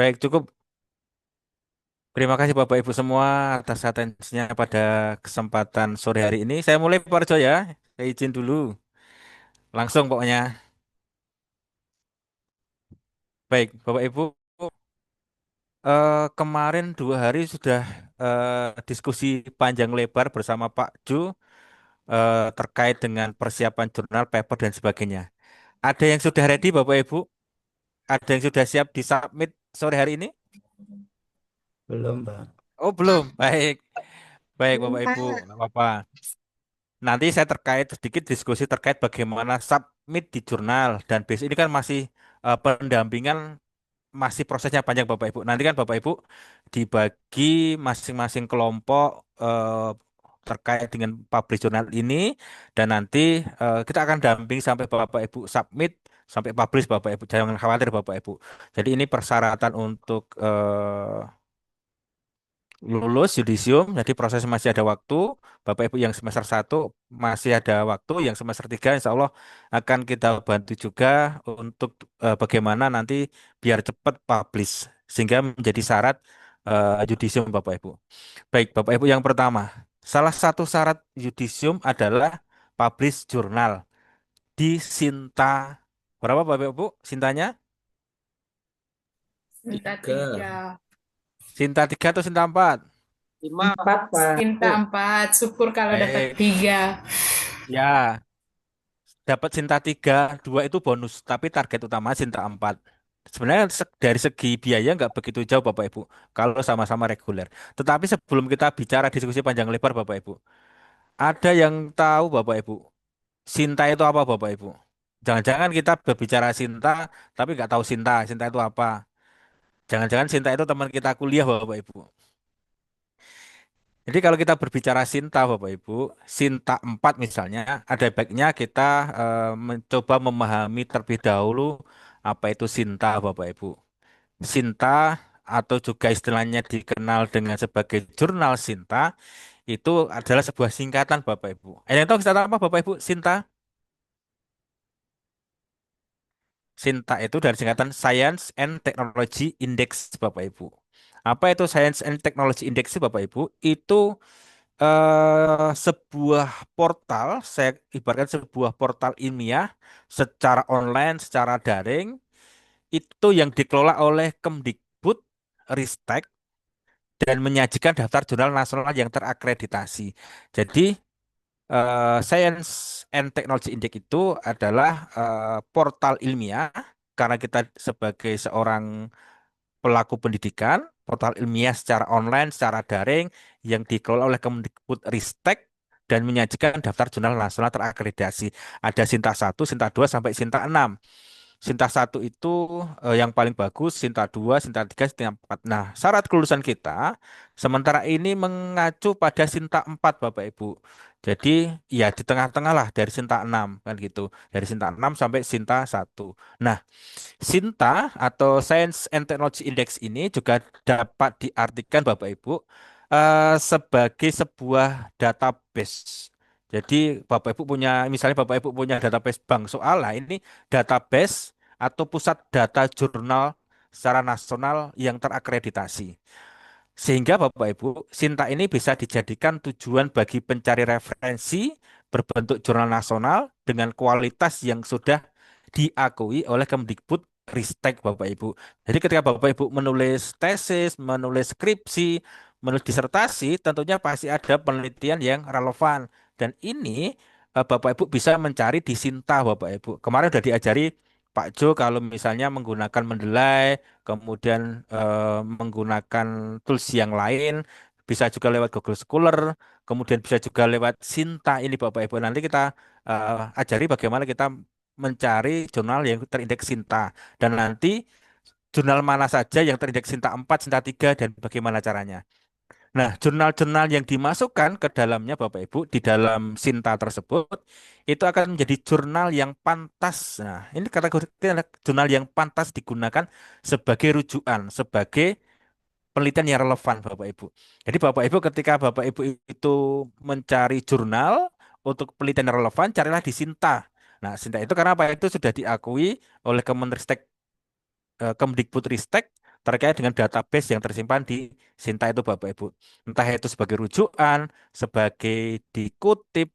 Baik, cukup. Terima kasih Bapak Ibu semua atas atensinya pada kesempatan sore hari ini. Saya mulai Pak Arjo ya. Saya izin dulu. Langsung pokoknya. Baik, Bapak Ibu. Kemarin 2 hari sudah diskusi panjang lebar bersama Pak Ju terkait dengan persiapan jurnal, paper, dan sebagainya. Ada yang sudah ready Bapak Ibu? Ada yang sudah siap disubmit sore hari ini? Belum, Pak. Oh, belum. Baik. Baik Belum, Bapak Ibu, Pak. nggak apa-apa. Nanti saya terkait sedikit diskusi terkait bagaimana submit di jurnal dan base ini kan masih pendampingan masih prosesnya panjang Bapak Ibu. Nanti kan Bapak Ibu dibagi masing-masing kelompok terkait dengan publish jurnal ini dan nanti kita akan damping sampai Bapak Ibu submit sampai publish Bapak Ibu. Jangan khawatir Bapak Ibu. Jadi ini persyaratan untuk lulus yudisium, jadi proses masih ada waktu. Bapak Ibu yang semester 1 masih ada waktu, yang semester 3 insya Allah akan kita bantu juga untuk bagaimana nanti biar cepat publish, sehingga menjadi syarat yudisium Bapak Ibu. Baik, Bapak Ibu yang pertama, salah satu syarat yudisium adalah publish jurnal di Sinta. Berapa Bapak Ibu? Sintanya? Sinta Tiga. 3. Sinta 3 atau Sinta 4? 5. Empat, Pak. Sinta Oh, 4. Syukur kalau dapat baik. 3. Ya, dapat Sinta 3, 2 itu bonus, tapi target utama Sinta 4. Sebenarnya dari segi biaya nggak begitu jauh Bapak Ibu, kalau sama-sama reguler. Tetapi sebelum kita bicara diskusi panjang lebar Bapak Ibu, ada yang tahu Bapak Ibu, Sinta itu apa Bapak Ibu? Jangan-jangan kita berbicara Sinta, tapi nggak tahu Sinta, Sinta itu apa? Jangan-jangan Sinta itu teman kita kuliah Bapak Ibu. Jadi kalau kita berbicara Sinta Bapak Ibu, Sinta 4 misalnya, ada baiknya kita mencoba memahami terlebih dahulu apa itu Sinta Bapak Ibu. Sinta atau juga istilahnya dikenal dengan sebagai jurnal Sinta itu adalah sebuah singkatan Bapak Ibu. Yang tahu singkatan apa Bapak Ibu? Sinta? Sinta itu dari singkatan Science and Technology Index Bapak Ibu. Apa itu Science and Technology Index Bapak Ibu? Itu sebuah portal, saya ibaratkan sebuah portal ilmiah secara online, secara daring, itu yang dikelola oleh Kemdikbud Ristek dan menyajikan daftar jurnal nasional yang terakreditasi. Jadi, Science and Technology Index itu adalah portal ilmiah karena kita sebagai seorang pelaku pendidikan, portal ilmiah secara online, secara daring yang dikelola oleh Kemdikbud Ristek dan menyajikan daftar jurnal nasional terakreditasi. Ada Sinta 1, Sinta 2 sampai Sinta 6. Sinta 1 itu yang paling bagus, Sinta 2, Sinta 3, Sinta 4. Nah, syarat kelulusan kita sementara ini mengacu pada Sinta 4, Bapak Ibu. Jadi, ya di tengah-tengah lah dari Sinta 6 kan gitu. Dari Sinta 6 sampai Sinta 1. Nah, Sinta atau Science and Technology Index ini juga dapat diartikan Bapak Ibu sebagai sebuah database. Jadi Bapak Ibu punya, misalnya Bapak Ibu punya database bank soal, lah ini database atau pusat data jurnal secara nasional yang terakreditasi. Sehingga Bapak Ibu, Sinta ini bisa dijadikan tujuan bagi pencari referensi berbentuk jurnal nasional dengan kualitas yang sudah diakui oleh Kemdikbud Ristek Bapak Ibu. Jadi ketika Bapak Ibu menulis tesis, menulis skripsi, menulis disertasi, tentunya pasti ada penelitian yang relevan. Dan ini Bapak Ibu bisa mencari di Sinta Bapak Ibu. Kemarin sudah diajari Pak Jo kalau misalnya menggunakan Mendeley, kemudian menggunakan tools yang lain, bisa juga lewat Google Scholar, kemudian bisa juga lewat Sinta ini Bapak Ibu. Nanti kita ajari bagaimana kita mencari jurnal yang terindeks Sinta dan nanti jurnal mana saja yang terindeks Sinta 4, Sinta 3 dan bagaimana caranya. Nah, jurnal-jurnal yang dimasukkan ke dalamnya Bapak Ibu di dalam Sinta tersebut itu akan menjadi jurnal yang pantas. Nah, ini kategori jurnal yang pantas digunakan sebagai rujukan, sebagai penelitian yang relevan Bapak Ibu. Jadi Bapak Ibu ketika Bapak Ibu itu mencari jurnal untuk penelitian yang relevan, carilah di Sinta. Nah, Sinta itu karena apa? Itu sudah diakui oleh Kemenristek, Kemdikbudristek terkait dengan database yang tersimpan di Sinta itu Bapak Ibu. Entah itu sebagai rujukan, sebagai dikutip,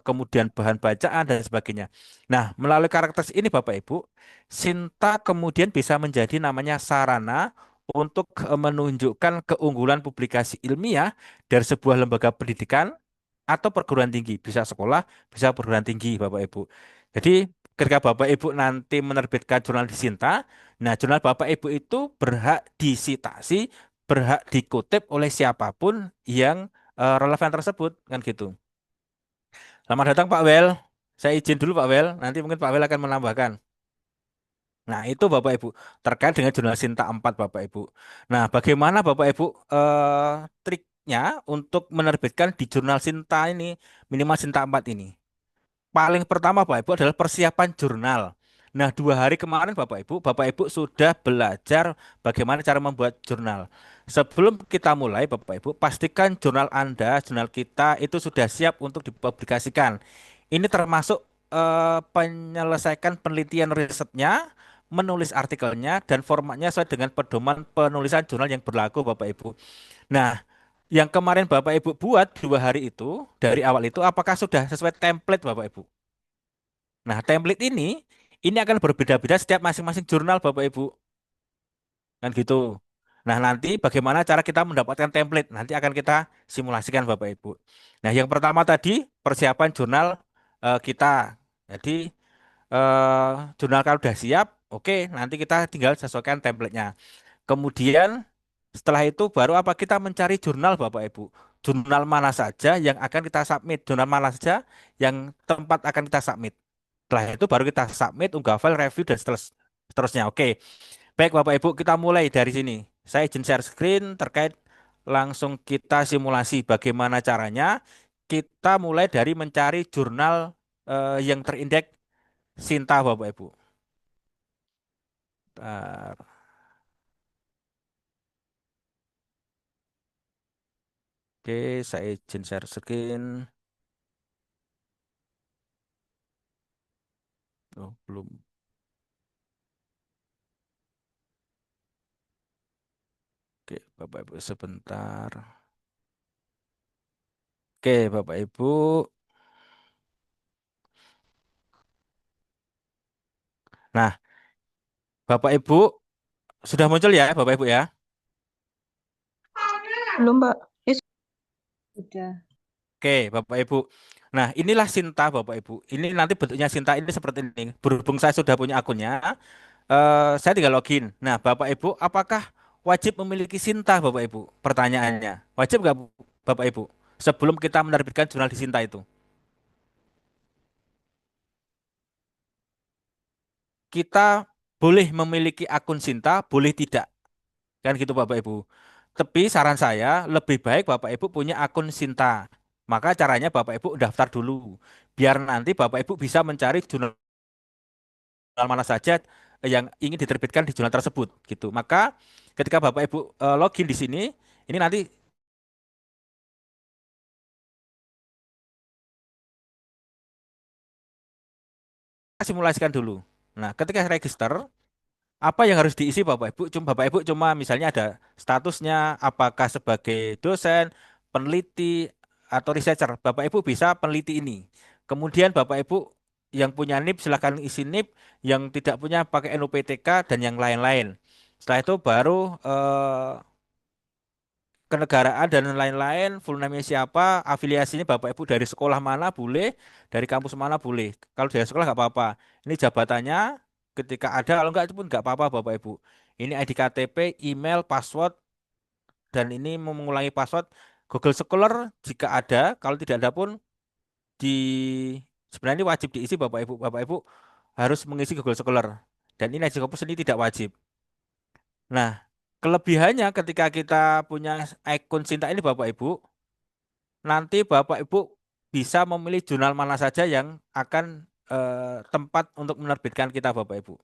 kemudian bahan bacaan dan sebagainya. Nah, melalui karakter ini Bapak Ibu, Sinta kemudian bisa menjadi namanya sarana untuk menunjukkan keunggulan publikasi ilmiah dari sebuah lembaga pendidikan atau perguruan tinggi, bisa sekolah, bisa perguruan tinggi Bapak Ibu. Jadi ketika Bapak Ibu nanti menerbitkan jurnal di Sinta, nah jurnal Bapak Ibu itu berhak disitasi, berhak dikutip oleh siapapun yang relevan tersebut, kan gitu. Selamat datang Pak Wel. Saya izin dulu Pak Wel, nanti mungkin Pak Wel akan menambahkan. Nah, itu Bapak Ibu terkait dengan jurnal Sinta 4 Bapak Ibu. Nah, bagaimana Bapak Ibu triknya untuk menerbitkan di jurnal Sinta ini, minimal Sinta 4 ini? Paling pertama Bapak Ibu adalah persiapan jurnal. Nah, 2 hari kemarin Bapak Ibu sudah belajar bagaimana cara membuat jurnal. Sebelum kita mulai Bapak Ibu, pastikan jurnal Anda, jurnal kita itu sudah siap untuk dipublikasikan. Ini termasuk penyelesaikan penelitian risetnya, menulis artikelnya, dan formatnya sesuai dengan pedoman penulisan jurnal yang berlaku Bapak Ibu. Nah, yang kemarin Bapak Ibu buat 2 hari itu, dari awal itu, apakah sudah sesuai template Bapak Ibu? Nah, template ini akan berbeda-beda setiap masing-masing jurnal Bapak Ibu. Kan gitu. Nah, nanti bagaimana cara kita mendapatkan template? Nanti akan kita simulasikan Bapak Ibu. Nah, yang pertama tadi persiapan jurnal kita. Jadi, jurnal kalau sudah siap, oke, nanti kita tinggal sesuaikan templatenya. Kemudian setelah itu baru apa kita mencari jurnal Bapak Ibu. Jurnal mana saja yang akan kita submit, jurnal mana saja yang tempat akan kita submit. Setelah itu baru kita submit, unggah file, review, dan seterusnya. Oke, baik Bapak Ibu, kita mulai dari sini. Saya izin share screen terkait langsung kita simulasi bagaimana caranya. Kita mulai dari mencari jurnal yang terindeks Sinta Bapak Ibu. Bentar. Oke, saya izin share screen. Oh, belum. Oke, Bapak Ibu sebentar. Oke, Bapak Ibu. Nah, Bapak Ibu sudah muncul ya, Bapak Ibu ya? Belum, Mbak. Sudah. Oke, Bapak Ibu. Nah, inilah Sinta, Bapak Ibu. Ini nanti bentuknya Sinta ini seperti ini. Berhubung saya sudah punya akunnya, saya tinggal login. Nah, Bapak Ibu, apakah wajib memiliki Sinta, Bapak Ibu? Pertanyaannya, wajib nggak, Bapak Ibu? Sebelum kita menerbitkan jurnal di Sinta itu, kita boleh memiliki akun Sinta, boleh tidak, kan gitu, Bapak Ibu. Tapi saran saya lebih baik Bapak Ibu punya akun Sinta. Maka caranya Bapak Ibu daftar dulu, biar nanti Bapak Ibu bisa mencari jurnal mana saja yang ingin diterbitkan di jurnal tersebut gitu. Maka ketika Bapak Ibu login di sini, ini nanti kita simulasikan dulu. Nah, ketika register, apa yang harus diisi Bapak Ibu? Bapak Ibu cuma misalnya ada statusnya apakah sebagai dosen, peneliti atau researcher. Bapak Ibu bisa peneliti ini. Kemudian Bapak Ibu yang punya NIP silahkan isi NIP, yang tidak punya pakai NUPTK dan yang lain-lain. Setelah itu baru kenegaraan dan lain-lain, full name-nya siapa, afiliasinya Bapak Ibu dari sekolah mana boleh, dari kampus mana boleh. Kalau dari sekolah nggak apa-apa. Ini jabatannya ketika ada, kalau nggak itu pun nggak apa-apa Bapak Ibu. Ini ID KTP, email, password, dan ini mau mengulangi password Google Scholar jika ada, kalau tidak ada pun di sebenarnya ini wajib diisi Bapak Ibu. Bapak Ibu harus mengisi Google Scholar. Dan ini ID Kampus ini tidak wajib. Nah, kelebihannya ketika kita punya akun Sinta ini Bapak Ibu, nanti Bapak Ibu bisa memilih jurnal mana saja yang akan tempat untuk menerbitkan kita Bapak Ibu.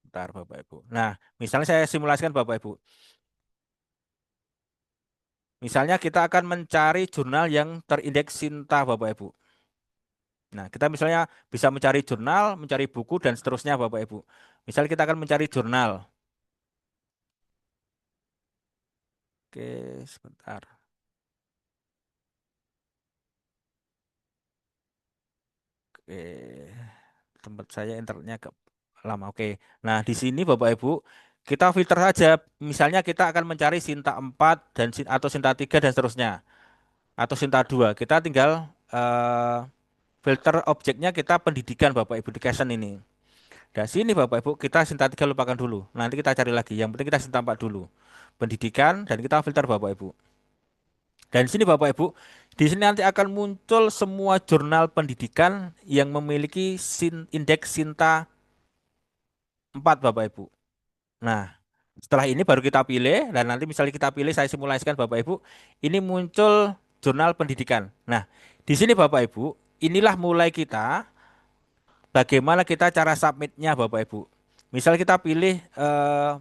Bentar Bapak Ibu. Nah, misalnya saya simulasikan Bapak Ibu. Misalnya kita akan mencari jurnal yang terindeks Sinta Bapak Ibu. Nah, kita misalnya bisa mencari jurnal, mencari buku, dan seterusnya, Bapak Ibu. Misal kita akan mencari jurnal. Oke, sebentar. Oke, tempat saya internetnya agak lama. Oke, nah di sini Bapak Ibu, kita filter saja. Misalnya kita akan mencari Sinta 4 dan atau Sinta 3 dan seterusnya. Atau Sinta 2. Kita tinggal filter objeknya kita pendidikan Bapak Ibu di Caption ini. Dan sini Bapak Ibu kita Sinta 3 lupakan dulu. Nanti kita cari lagi. Yang penting kita Sinta 4 dulu. Pendidikan dan kita filter Bapak Ibu. Dan di sini Bapak Ibu, di sini nanti akan muncul semua jurnal pendidikan yang memiliki indeks Sinta 4 Bapak Ibu. Nah, setelah ini baru kita pilih dan nanti misalnya kita pilih saya simulasikan Bapak Ibu, ini muncul jurnal pendidikan. Nah, di sini Bapak Ibu, inilah mulai kita bagaimana kita cara submitnya Bapak Ibu. Misal kita pilih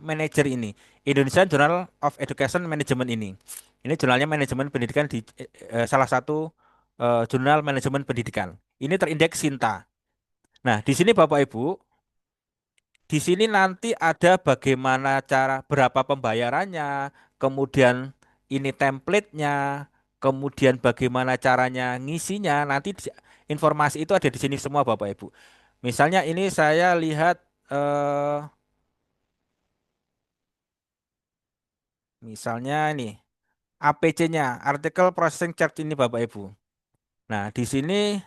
manajer ini, Indonesian Journal of Education Management ini. Ini jurnalnya manajemen pendidikan di salah satu jurnal manajemen pendidikan. Ini terindeks Sinta. Nah, di sini Bapak Ibu, di sini nanti ada bagaimana cara berapa pembayarannya, kemudian ini template-nya, kemudian bagaimana caranya ngisinya. Nanti informasi itu ada di sini semua Bapak Ibu. Misalnya ini saya lihat misalnya ini APC-nya, Article Processing Charge ini Bapak Ibu. Nah, di sini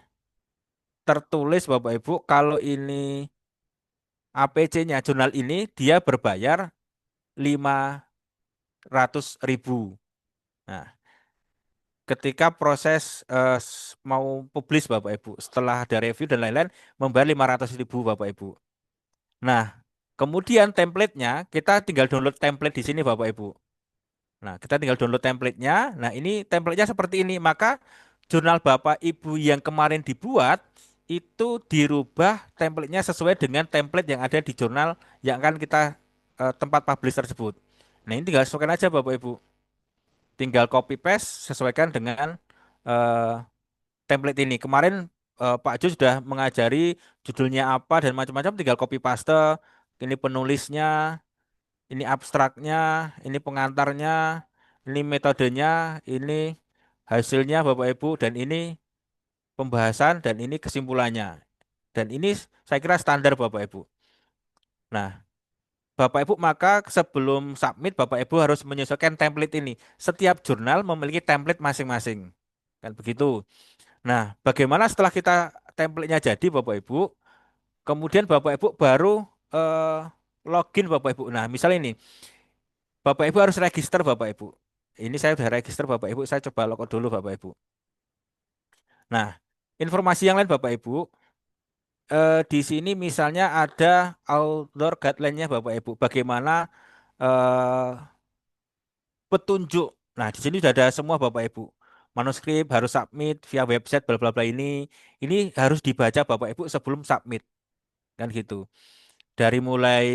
tertulis Bapak Ibu kalau ini APC-nya jurnal ini dia berbayar 500.000. Nah, ketika proses mau publish Bapak Ibu, setelah ada review dan lain-lain membayar 500.000 Bapak Ibu. Nah, kemudian template-nya kita tinggal download template di sini Bapak Ibu. Nah, kita tinggal download template-nya. Nah, ini template-nya seperti ini. Maka jurnal Bapak Ibu yang kemarin dibuat itu dirubah template-nya sesuai dengan template yang ada di jurnal yang akan kita tempat publish tersebut. Nah, ini tinggal sesuaikan aja Bapak Ibu. Tinggal copy paste sesuaikan dengan eh, template ini. Kemarin Pak Jo sudah mengajari judulnya apa dan macam-macam, tinggal copy paste. Ini penulisnya, ini abstraknya, ini pengantarnya, ini metodenya, ini hasilnya Bapak Ibu, dan ini pembahasan, dan ini kesimpulannya. Dan ini saya kira standar Bapak Ibu. Nah, Bapak Ibu maka sebelum submit Bapak Ibu harus menyesuaikan template ini. Setiap jurnal memiliki template masing-masing. Kan begitu. Nah, bagaimana setelah kita template-nya jadi Bapak Ibu, kemudian Bapak Ibu baru eh, login Bapak Ibu. Nah, misalnya ini, Bapak Ibu harus register Bapak Ibu. Ini saya sudah register Bapak Ibu, saya coba logout dulu Bapak Ibu. Nah, informasi yang lain Bapak Ibu, di sini misalnya ada outdoor guideline-nya Bapak Ibu. Bagaimana eh, petunjuk. Nah, di sini sudah ada semua Bapak Ibu. Manuskrip harus submit via website bla bla bla ini. Ini harus dibaca Bapak Ibu sebelum submit. Kan gitu. Dari mulai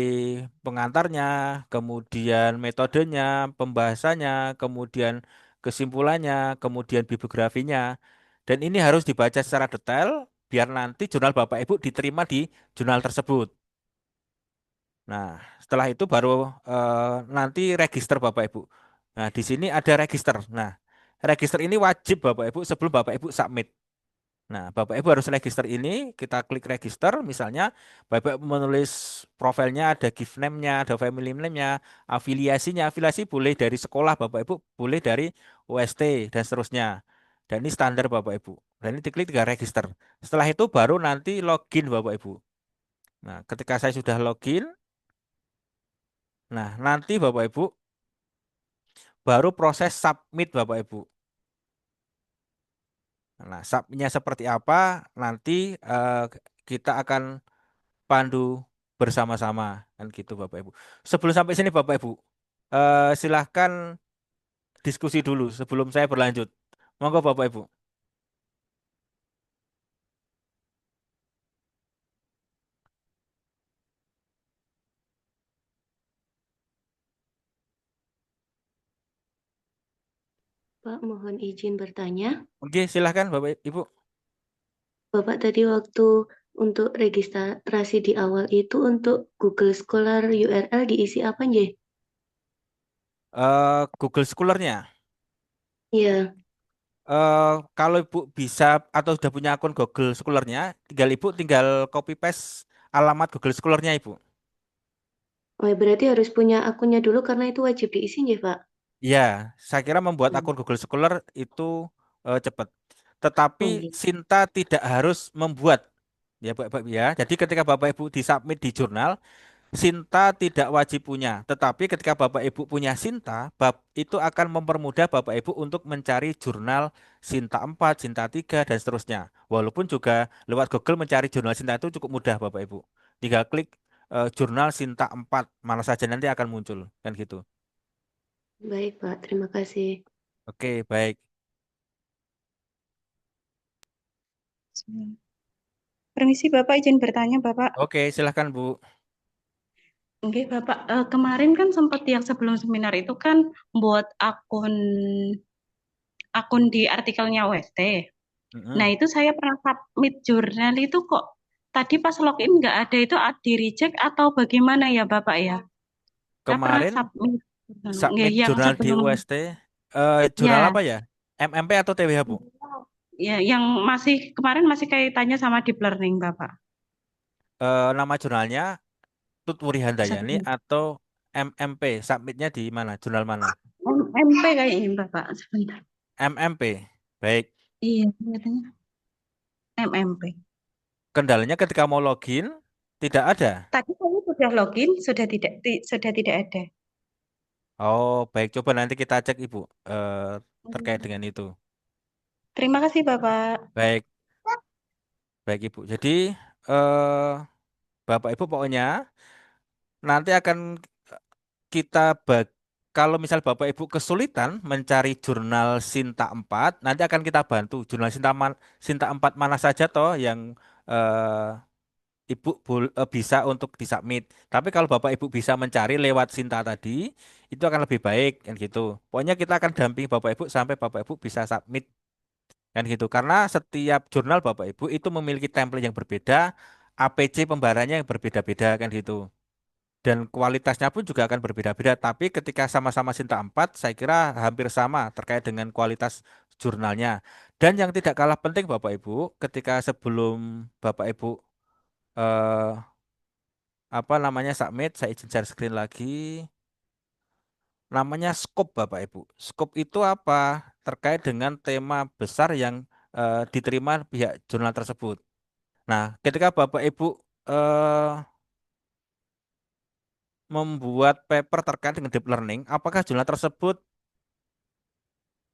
pengantarnya, kemudian metodenya, pembahasannya, kemudian kesimpulannya, kemudian bibliografinya. Dan ini harus dibaca secara detail biar nanti jurnal Bapak Ibu diterima di jurnal tersebut. Nah, setelah itu baru nanti register Bapak Ibu. Nah, di sini ada register. Nah, register ini wajib Bapak Ibu sebelum Bapak Ibu submit. Nah, Bapak Ibu harus register ini, kita klik register, misalnya Bapak Ibu menulis profilnya, ada gift name-nya, ada family name-nya, afiliasinya, afiliasi boleh dari sekolah Bapak Ibu, boleh dari UST, dan seterusnya. Dan ini standar Bapak Ibu. Dan ini diklik tiga register. Setelah itu baru nanti login Bapak Ibu. Nah, ketika saya sudah login, nah nanti Bapak Ibu baru proses submit Bapak Ibu. Nah, submitnya seperti apa, nanti kita akan pandu bersama-sama kan gitu Bapak Ibu. Sebelum sampai sini Bapak Ibu, silahkan diskusi dulu sebelum saya berlanjut. Monggo Bapak Ibu. Pak, mohon izin bertanya. Oke, silahkan Bapak Ibu. Bapak tadi waktu untuk registrasi di awal itu untuk Google Scholar URL diisi apa nggih? Google Scholar-nya. Iya. Kalau Ibu bisa atau sudah punya akun Google Scholar-nya, tinggal copy paste alamat Google Scholar-nya Ibu. Oh, berarti harus punya akunnya dulu karena itu wajib diisi nggih, Pak? Ya, saya kira membuat Hmm. akun Google Scholar itu cepat. Oh, Tetapi nggih. Sinta tidak harus membuat, ya Bapak ya. Jadi ketika Bapak Ibu disubmit di jurnal, Sinta tidak wajib punya. Tetapi ketika Bapak Ibu punya Sinta, itu akan mempermudah Bapak Ibu untuk mencari jurnal Sinta 4, Sinta 3, dan seterusnya. Walaupun juga lewat Google mencari jurnal Sinta itu cukup mudah Bapak Ibu. Tinggal klik jurnal Sinta 4, mana saja nanti akan muncul. Kan gitu. Baik, Pak. Terima kasih. Oke, baik. Permisi Bapak, izin bertanya Bapak. Oke, silahkan Bu. Oke Bapak, kemarin kan sempat yang sebelum seminar itu kan buat akun di artikelnya UST. Nah Mm-mm. itu saya pernah submit jurnal itu kok tadi pas login nggak ada itu di reject atau bagaimana ya Bapak ya? Saya pernah Kemarin submit jurnal. Nggak, submit yang jurnal di sebelum UST, jurnal ya apa ya? MMP atau TWH Bu? ya yang masih kemarin masih kaitannya sama deep learning Bapak. Nama jurnalnya Tutwuri Handayani Sebentar. atau MMP, submitnya di mana? Jurnal mana? MP kayaknya Bapak, sebentar. MMP. Baik. Iya, katanya MMP. Kendalanya ketika mau login tidak ada. Tadi saya sudah login, sudah tidak ada. Oh, baik. Coba nanti kita cek Ibu terkait dengan itu. Terima kasih Bapak. Baik, baik Ibu. Jadi eh Bapak Ibu pokoknya nanti akan kita kalau misal Bapak Ibu kesulitan mencari jurnal Sinta 4, nanti akan kita bantu. Jurnal Sinta 4 mana saja toh yang eh, Ibu bisa untuk disubmit. Tapi kalau Bapak Ibu bisa mencari lewat Sinta tadi, itu akan lebih baik kan gitu. Pokoknya kita akan dampingi Bapak Ibu sampai Bapak Ibu bisa submit kan gitu. Karena setiap jurnal Bapak Ibu itu memiliki template yang berbeda, APC pembaharannya yang berbeda-beda kan gitu. Dan kualitasnya pun juga akan berbeda-beda. Tapi ketika sama-sama Sinta 4, saya kira hampir sama terkait dengan kualitas jurnalnya. Dan yang tidak kalah penting Bapak Ibu, ketika sebelum Bapak Ibu eh, apa namanya submit, saya izin share screen lagi. Namanya scope Bapak Ibu. Scope itu apa? Terkait dengan tema besar yang diterima pihak jurnal tersebut. Nah, ketika Bapak Ibu eh, membuat paper terkait dengan deep learning, apakah jurnal tersebut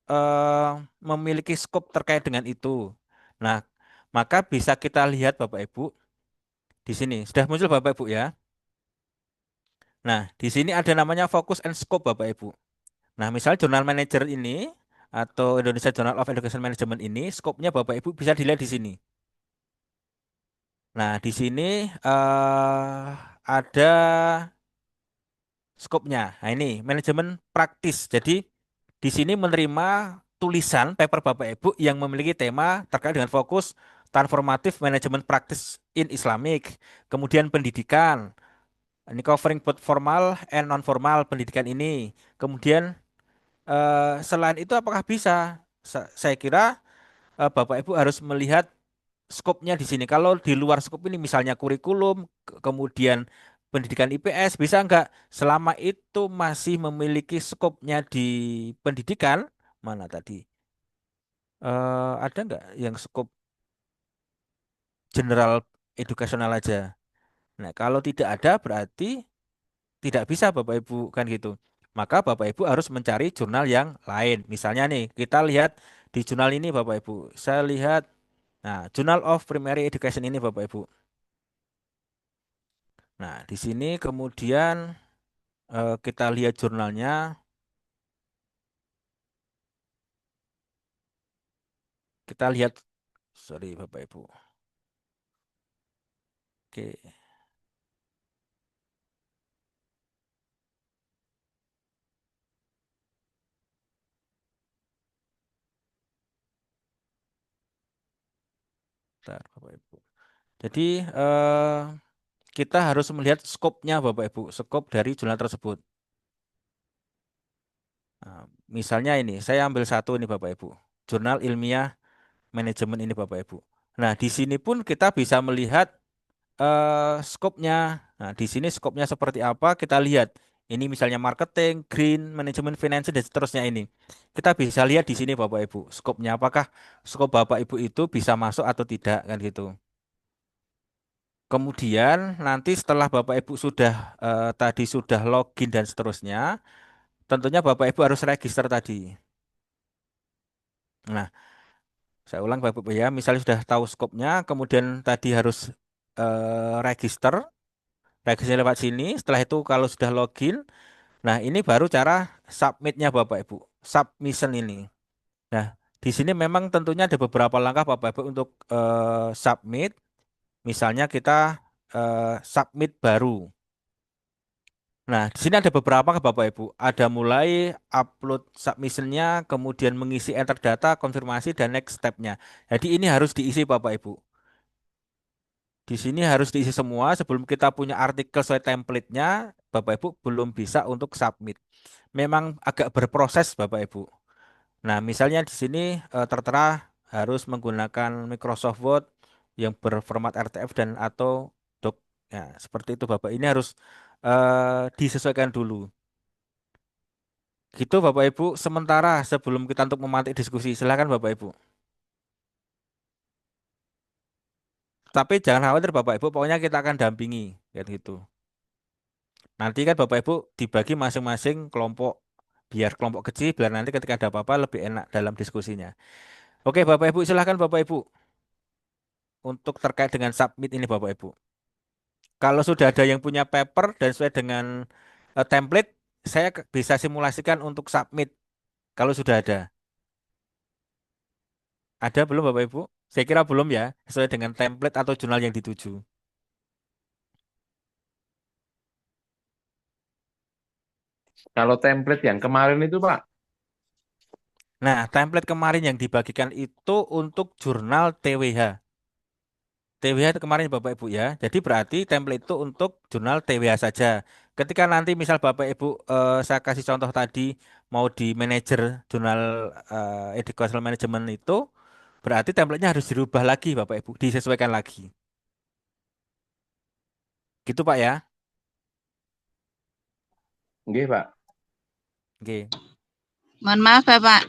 eh, memiliki scope terkait dengan itu? Nah, maka bisa kita lihat Bapak Ibu di sini. Sudah muncul Bapak Ibu ya. Nah, di sini ada namanya focus and scope Bapak Ibu. Nah, misal Journal Manager ini atau Indonesia Journal of Education Management ini, skopnya Bapak Ibu bisa dilihat di sini. Nah, di sini ada skopnya. Nah, ini manajemen praktis. Jadi, di sini menerima tulisan paper Bapak Ibu yang memiliki tema terkait dengan fokus transformatif manajemen praktis in Islamic. Kemudian pendidikan. Ini covering both formal and non-formal pendidikan ini. Kemudian selain itu apakah bisa? Saya kira Bapak Ibu harus melihat skopnya di sini. Kalau di luar skop ini misalnya kurikulum, kemudian pendidikan IPS, bisa nggak selama itu masih memiliki skopnya di pendidikan, mana tadi? Ada nggak yang skop general edukasional aja? Nah, kalau tidak ada berarti tidak bisa Bapak Ibu kan gitu. Maka Bapak Ibu harus mencari jurnal yang lain. Misalnya nih, kita lihat di jurnal ini Bapak Ibu. Saya lihat, nah, Journal of Primary Education ini Bapak Ibu. Nah, di sini kemudian kita lihat jurnalnya. Kita lihat, sorry Bapak Ibu. Oke. Bentar, Bapak Ibu. Jadi kita harus melihat skopnya Bapak Ibu, skop dari jurnal tersebut. Nah, misalnya ini, saya ambil satu ini Bapak Ibu, jurnal ilmiah manajemen ini Bapak Ibu. Nah, di sini pun kita bisa melihat skopnya. Nah, di sini skopnya seperti apa kita lihat. Ini misalnya marketing, green, manajemen finance dan seterusnya ini. Kita bisa lihat di sini Bapak Ibu, skopnya apakah skop Bapak Ibu itu bisa masuk atau tidak kan gitu. Kemudian nanti setelah Bapak Ibu sudah tadi sudah login dan seterusnya, tentunya Bapak Ibu harus register tadi. Nah, saya ulang Bapak Ibu ya, misalnya sudah tahu skopnya, kemudian tadi harus register, register lewat sini. Setelah itu kalau sudah login, nah ini baru cara submitnya Bapak Ibu, submission ini. Nah, di sini memang tentunya ada beberapa langkah Bapak Ibu untuk submit. Misalnya kita submit baru. Nah, di sini ada beberapa Bapak Ibu. Ada mulai upload submissionnya, kemudian mengisi enter data, konfirmasi, dan next step-nya. Jadi ini harus diisi Bapak Ibu. Di sini harus diisi semua sebelum kita punya artikel sesuai template-nya, Bapak Ibu belum bisa untuk submit. Memang agak berproses Bapak Ibu. Nah, misalnya di sini tertera harus menggunakan Microsoft Word yang berformat RTF dan atau doc. Ya, seperti itu Bapak. Ini harus disesuaikan dulu. Gitu Bapak Ibu. Sementara sebelum kita untuk memantik diskusi, silakan Bapak Ibu. Tapi jangan khawatir Bapak Ibu, pokoknya kita akan dampingi kayak gitu. Nanti kan Bapak Ibu dibagi masing-masing kelompok, biar kelompok kecil, biar nanti ketika ada apa-apa lebih enak dalam diskusinya. Oke Bapak Ibu, silakan Bapak Ibu untuk terkait dengan submit ini Bapak Ibu. Kalau sudah ada yang punya paper dan sesuai dengan template, saya bisa simulasikan untuk submit kalau sudah ada. Ada belum Bapak Ibu? Saya kira belum ya, sesuai dengan template atau jurnal yang dituju. Kalau template yang kemarin itu Pak, Nah, template kemarin yang dibagikan itu untuk jurnal TWH. TWH itu kemarin Bapak Ibu ya. Jadi berarti template itu untuk jurnal TWH saja. Ketika nanti misal Bapak Ibu saya kasih contoh tadi mau di manajer jurnal educational management itu berarti template-nya harus dirubah lagi Bapak Ibu, disesuaikan lagi. Gitu Pak ya. nggih Pak. Oke. Mohon maaf Bapak.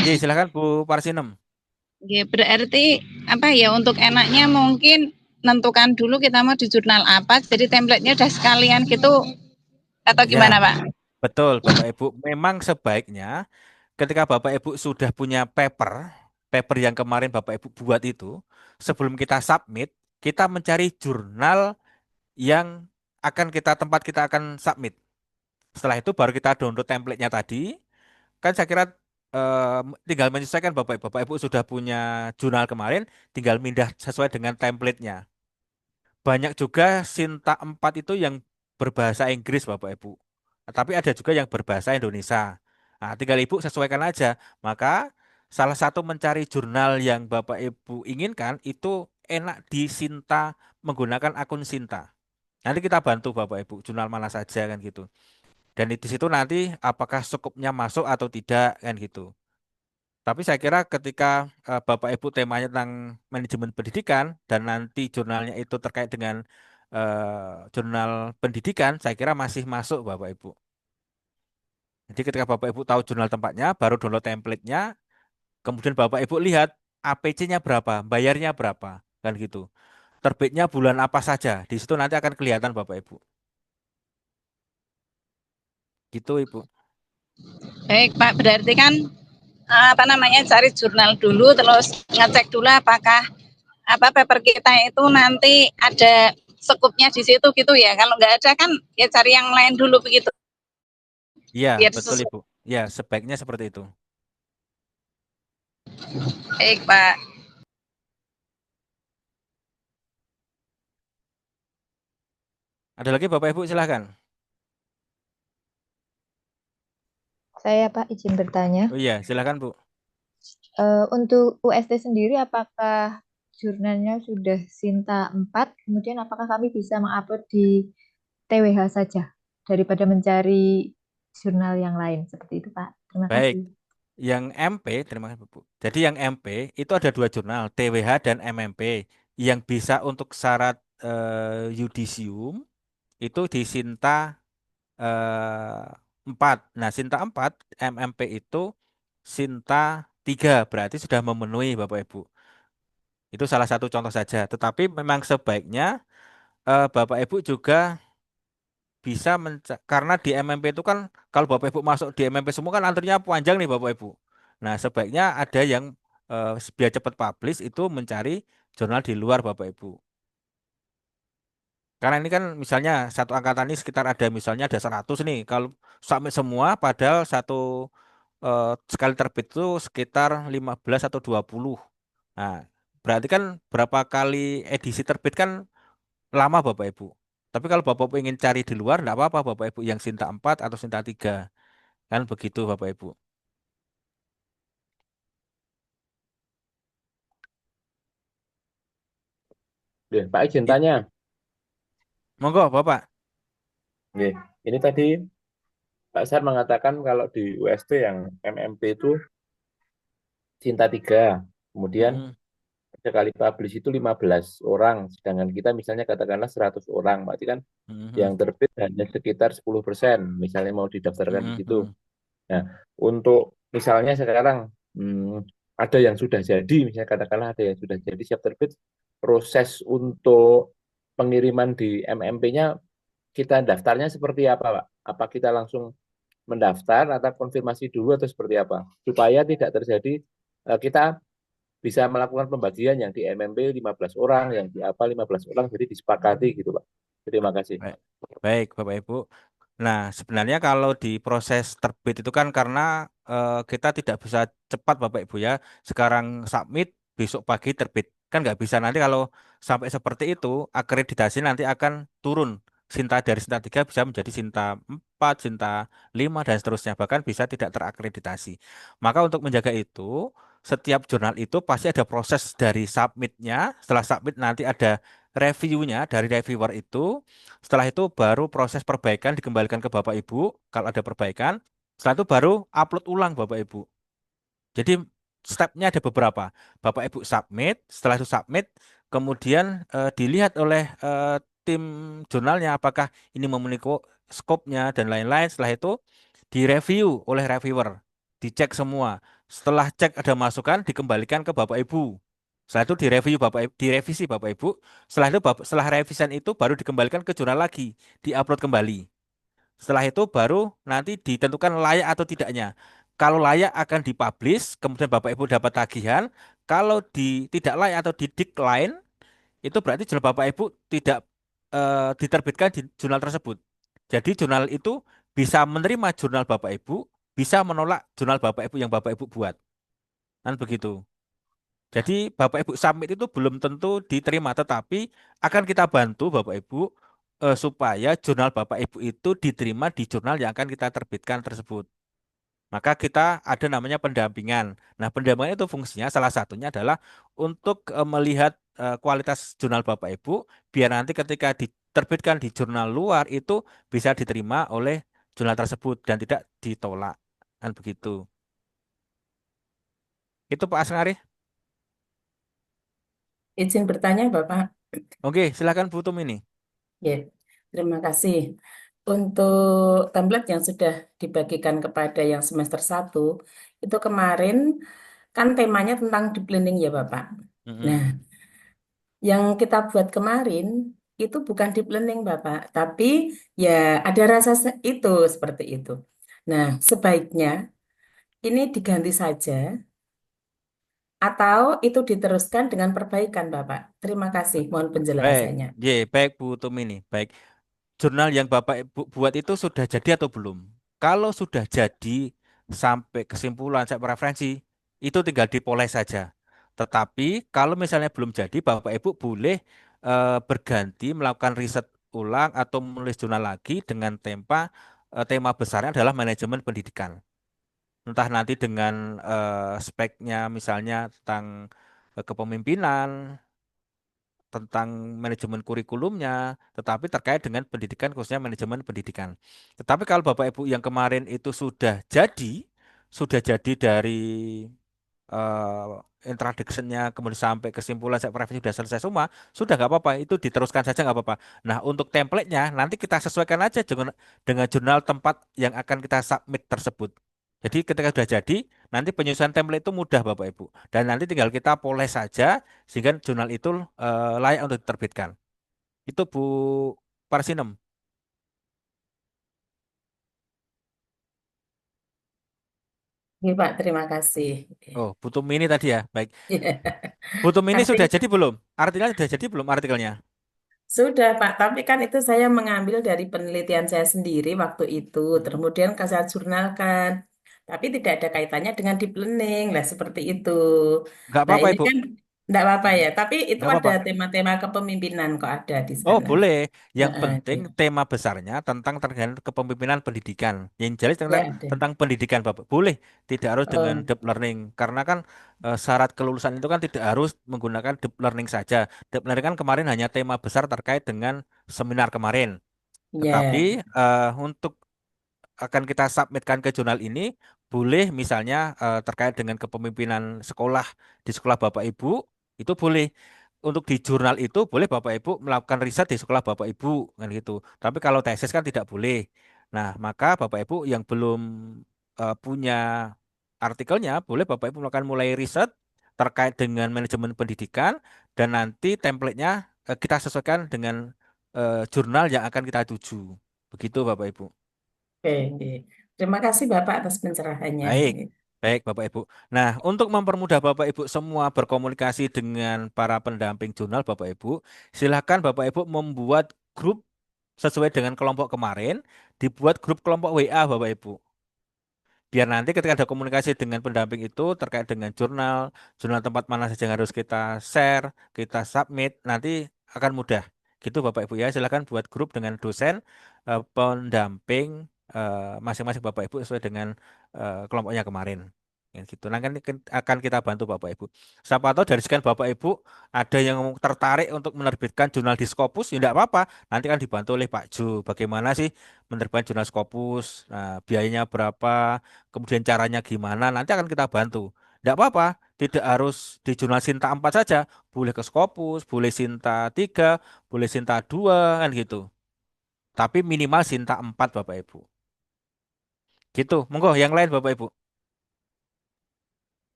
Oke, silakan Bu Parsinem. Oke, berarti apa ya untuk enaknya mungkin nentukan dulu kita mau di jurnal apa, jadi template-nya udah sekalian gitu atau gimana Ya, Pak? betul Bapak Ibu. Memang sebaiknya ketika Bapak Ibu sudah punya paper yang kemarin Bapak Ibu buat itu, sebelum kita submit, kita mencari jurnal yang tempat kita akan submit. Setelah itu baru kita download template-nya tadi. Kan saya kira tinggal menyesuaikan Bapak Ibu. Bapak Ibu sudah punya jurnal kemarin, tinggal pindah sesuai dengan template-nya. Banyak juga Sinta 4 itu yang berbahasa Inggris Bapak Ibu. Tapi ada juga yang berbahasa Indonesia. Nah, tinggal Ibu sesuaikan aja. Maka salah satu mencari jurnal yang Bapak Ibu inginkan itu enak di Sinta menggunakan akun Sinta. Nanti kita bantu Bapak Ibu jurnal mana saja kan gitu. Dan di situ nanti apakah cukupnya masuk atau tidak kan gitu. Tapi saya kira ketika Bapak Ibu temanya tentang manajemen pendidikan dan nanti jurnalnya itu terkait dengan jurnal pendidikan, saya kira masih masuk Bapak Ibu. Jadi ketika Bapak Ibu tahu jurnal tempatnya, baru download template-nya, kemudian Bapak Ibu lihat APC-nya berapa, bayarnya berapa, kan gitu. Terbitnya bulan apa saja, di situ nanti akan kelihatan Bapak Ibu. Gitu Ibu. Baik Pak, berarti kan apa namanya cari jurnal dulu terus ngecek dulu apakah apa paper kita itu nanti ada sekupnya di situ gitu ya. Kalau nggak ada kan ya cari yang lain dulu begitu Iya, biar betul sesuai. Ibu. Ya, sebaiknya seperti itu. Baik Pak. Ada lagi Bapak Ibu silahkan. Saya Pak izin bertanya, Oh iya, silahkan Bu. untuk UST sendiri apakah jurnalnya sudah Sinta 4, kemudian apakah kami bisa mengupload di TWH saja daripada mencari jurnal yang lain seperti itu, Pak? Terima Baik, kasih. yang MP, terima kasih Bu. Jadi yang MP itu ada dua jurnal, TWH dan MMP. Yang bisa untuk syarat yudisium itu di Sinta 4. Nah, Sinta 4, MMP itu Sinta 3, berarti sudah memenuhi Bapak Ibu. Itu salah satu contoh saja. Tetapi memang sebaiknya Bapak Ibu juga bisa karena di MMP itu kan kalau Bapak Ibu masuk di MMP semua kan antrinya panjang nih Bapak Ibu. Nah, sebaiknya ada yang biar cepat publish itu mencari jurnal di luar Bapak Ibu. Karena ini kan misalnya satu angkatan ini sekitar ada misalnya ada 100 nih. Kalau submit semua padahal satu sekali terbit itu sekitar 15 atau 20. Nah, berarti kan berapa kali edisi terbit kan lama Bapak Ibu. Tapi kalau Bapak Ibu ingin cari di luar, enggak apa-apa Bapak Ibu yang Sinta 4 atau Sinta 3. Kan begitu Bapak Ibu. Ya, Pak izin I- tanya. Monggo Bapak. Oke. Ini tadi Pak Sar mengatakan kalau di UST yang MMP itu Cinta 3. Kemudian Mm-mm, sekali publish itu 15 orang. Sedangkan kita misalnya katakanlah 100 orang. Berarti kan mm-mm, yang terbit hanya sekitar 10%. Misalnya mau didaftarkan di mm-mm, situ. mm-mm. Nah, untuk misalnya sekarang ada yang sudah jadi, misalnya katakanlah ada yang sudah jadi siap terbit, proses untuk pengiriman di MMP-nya kita daftarnya seperti apa, Pak? Apa kita langsung mendaftar atau konfirmasi dulu atau seperti apa? Supaya tidak terjadi kita bisa melakukan pembagian yang di MMP 15 orang, yang di apa 15 orang, jadi disepakati gitu, Pak. Terima kasih. Baik, baik Bapak Ibu. Nah, sebenarnya kalau di proses terbit itu kan karena kita tidak bisa cepat Bapak Ibu ya. Sekarang submit, besok pagi terbit. Kan nggak bisa nanti kalau sampai seperti itu, akreditasi nanti akan turun. Sinta dari Sinta 3 bisa menjadi Sinta 4, Sinta 5, dan seterusnya. Bahkan bisa tidak terakreditasi. Maka untuk menjaga itu, setiap jurnal itu pasti ada proses dari submitnya. Setelah submit nanti ada reviewnya dari reviewer itu. Setelah itu baru proses perbaikan dikembalikan ke Bapak Ibu kalau ada perbaikan. Setelah itu baru upload ulang Bapak Ibu. Jadi stepnya ada beberapa. Bapak Ibu submit, setelah itu submit, kemudian dilihat oleh tim jurnalnya apakah ini memenuhi skopnya dan lain-lain. Setelah itu direview oleh reviewer, dicek semua. Setelah cek ada masukan, dikembalikan ke Bapak Ibu. Setelah itu direview Bapak Ibu, direvisi Bapak Ibu. Setelah itu setelah revisian itu baru dikembalikan ke jurnal lagi, diupload kembali. Setelah itu baru nanti ditentukan layak atau tidaknya. Kalau layak akan dipublish, kemudian Bapak Ibu dapat tagihan. Kalau tidak layak atau di decline, itu berarti jurnal Bapak Ibu tidak diterbitkan di jurnal tersebut. Jadi jurnal itu bisa menerima jurnal Bapak Ibu, bisa menolak jurnal Bapak Ibu yang Bapak Ibu buat. Kan begitu. Jadi Bapak Ibu submit itu belum tentu diterima, tetapi akan kita bantu Bapak Ibu supaya jurnal Bapak Ibu itu diterima di jurnal yang akan kita terbitkan tersebut. Maka kita ada namanya pendampingan. Nah, pendampingan itu fungsinya salah satunya adalah untuk melihat kualitas jurnal Bapak Ibu, biar nanti ketika diterbitkan di jurnal luar itu bisa diterima oleh jurnal tersebut dan tidak ditolak. Kan begitu. Itu Pak Asngari. Izin bertanya, Bapak. Oke, silakan Bu Tum ini. Ya, terima kasih. Untuk template yang sudah dibagikan kepada yang semester 1, itu kemarin kan temanya tentang deep learning ya, Bapak. Nah, Mm-mm. yang kita buat kemarin itu bukan deep learning, Bapak, tapi ya ada rasa itu seperti itu. Nah, sebaiknya ini diganti saja atau itu diteruskan dengan perbaikan, Bapak. Terima kasih, mohon Baik, penjelasannya. baik Bu Tum ini. Baik, jurnal yang Bapak Ibu buat itu sudah jadi atau belum? Kalau sudah jadi sampai kesimpulan, sampai referensi, itu tinggal dipoles saja. Tetapi kalau misalnya belum jadi, Bapak Ibu boleh berganti melakukan riset ulang atau menulis jurnal lagi dengan tema besarnya adalah manajemen pendidikan. Entah nanti dengan speknya misalnya tentang kepemimpinan tentang manajemen kurikulumnya, tetapi terkait dengan pendidikan khususnya manajemen pendidikan. Tetapi kalau Bapak Ibu yang kemarin itu sudah jadi dari introduction-nya kemudian sampai kesimpulan saya preferensi sudah selesai semua, sudah nggak apa-apa, itu diteruskan saja nggak apa-apa. Nah, untuk template-nya nanti kita sesuaikan aja dengan jurnal tempat yang akan kita submit tersebut. Jadi ketika sudah jadi, nanti penyusunan template itu mudah Bapak Ibu. Dan nanti tinggal kita poles saja sehingga jurnal itu layak untuk diterbitkan. Itu Bu Parsinem. Oke, Pak, terima kasih. Oh, butuh mini tadi ya. Baik. Butuh mini sudah Tapi jadi belum? Artikelnya sudah jadi belum artikelnya? sudah, Pak, tapi kan itu saya mengambil dari penelitian saya sendiri waktu itu, kemudian saya jurnalkan. Tapi tidak ada kaitannya dengan deep learning, lah seperti itu. Nggak Nah, apa-apa ini Ibu. kan tidak apa-apa ya, tapi itu Nggak ada apa-apa. tema-tema kepemimpinan kok ada di Oh, sana. boleh. Yang Heeh, penting itu. tema besarnya tentang terkait kepemimpinan pendidikan. Yang jelas Ya tentang ada. tentang pendidikan, Bapak. Boleh. Tidak harus dengan Oh, deep learning. Karena kan syarat kelulusan itu kan tidak harus menggunakan deep learning saja. Deep learning kan kemarin hanya tema besar terkait dengan seminar kemarin. Tetapi ya. untuk akan kita submitkan ke jurnal ini, boleh misalnya terkait dengan kepemimpinan sekolah di sekolah Bapak Ibu, itu boleh. Untuk di jurnal itu boleh Bapak Ibu melakukan riset di sekolah Bapak Ibu kan gitu. Tapi kalau tesis kan tidak boleh. Nah, maka Bapak Ibu yang belum punya artikelnya, boleh Bapak Ibu melakukan mulai riset terkait dengan manajemen pendidikan dan nanti template-nya kita sesuaikan dengan jurnal yang akan kita tuju. Begitu Bapak Ibu. Oke, oke. Terima kasih Bapak atas pencerahannya. Baik, baik Bapak Ibu. Nah, untuk mempermudah Bapak Ibu semua berkomunikasi dengan para pendamping jurnal Bapak Ibu, silakan Bapak Ibu membuat grup sesuai dengan kelompok kemarin, dibuat grup kelompok WA Bapak Ibu. Biar nanti ketika ada komunikasi dengan pendamping itu terkait dengan jurnal tempat mana saja yang harus kita share, kita submit, nanti akan mudah. Gitu Bapak Ibu ya, silakan buat grup dengan dosen, pendamping masing-masing Bapak Ibu sesuai dengan kelompoknya kemarin. Ya, gitu. Nah, kan akan kita bantu Bapak Ibu. Siapa tahu dari sekian Bapak Ibu ada yang tertarik untuk menerbitkan jurnal di Scopus, ya tidak apa-apa. Nanti kan dibantu oleh Pak Jo. Bagaimana sih menerbitkan jurnal Scopus? Nah, biayanya berapa? Kemudian caranya gimana, nanti akan kita bantu. Tidak apa-apa, tidak harus di jurnal Sinta 4 saja, boleh ke Scopus, boleh Sinta 3, boleh Sinta 2, kan gitu. Tapi minimal Sinta 4 Bapak Ibu. Gitu, monggo yang lain Bapak Ibu.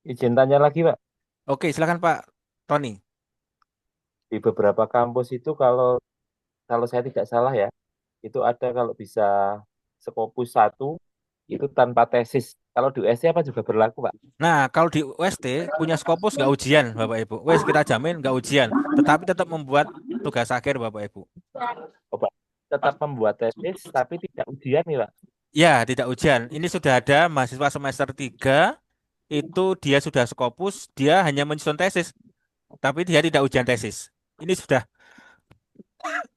Izin tanya lagi, Pak. Oke, silakan Pak Tony. Di beberapa kampus itu kalau saya tidak salah ya, itu ada kalau bisa Scopus 1 itu tanpa tesis. Kalau di UST apa juga berlaku, Pak? Nah, kalau di UST punya Scopus nggak ujian Bapak Ibu. Wes kita jamin nggak ujian, tetapi tetap membuat tugas akhir Bapak Ibu. Oh, Pak, tetap membuat tesis tapi tidak ujian nih, Pak. Ya, tidak ujian. Ini sudah ada mahasiswa semester 3 itu dia sudah Scopus, dia hanya menyusun tesis, tapi dia tidak ujian tesis. Ini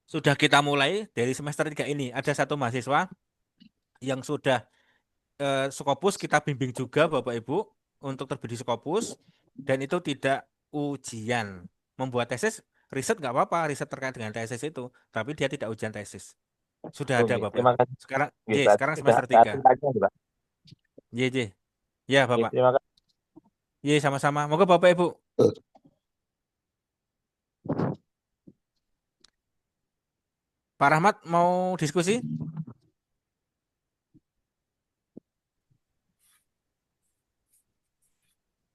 sudah kita mulai dari semester 3 ini. Ada satu mahasiswa yang sudah Scopus kita bimbing juga Bapak Ibu untuk terbit di Scopus dan itu tidak ujian. Membuat tesis, riset nggak apa-apa, riset terkait dengan tesis itu, tapi dia tidak ujian tesis. Sudah ada Oke, Bapak terima Ibu. kasih. Sekarang, Oke, berarti sekarang sudah semester ada 3. aturannya, nih, Pak. Ye, ye. Ya, Oke, Bapak. terima kasih. Ye, sama-sama. Moga Bapak Ibu. Pak Rahmat mau diskusi?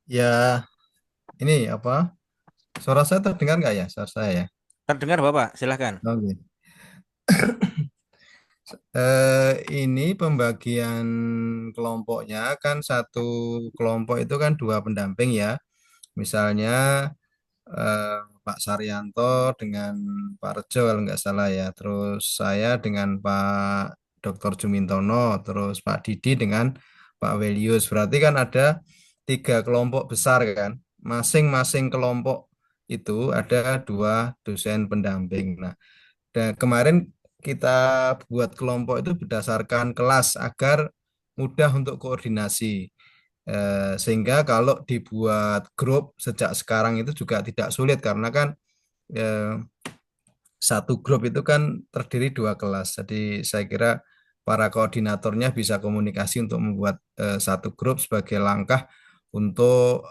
Ya, ini apa? Suara saya terdengar nggak ya? Suara saya ya. Terdengar Bapak, silahkan. Oke. Ini pembagian kelompoknya kan satu kelompok itu kan dua pendamping ya. Misalnya Pak Saryanto dengan Pak Rejo kalau nggak salah ya. Terus saya dengan Pak Dr. Jumintono, terus Pak Didi dengan Pak Welius. Berarti kan ada tiga kelompok besar kan. Masing-masing kelompok itu ada dua dosen pendamping. Nah, dan kemarin kita buat kelompok itu berdasarkan kelas agar mudah untuk koordinasi. Sehingga kalau dibuat grup sejak sekarang itu juga tidak sulit karena kan satu grup itu kan terdiri 2 kelas. Jadi saya kira para koordinatornya bisa komunikasi untuk membuat satu grup sebagai langkah untuk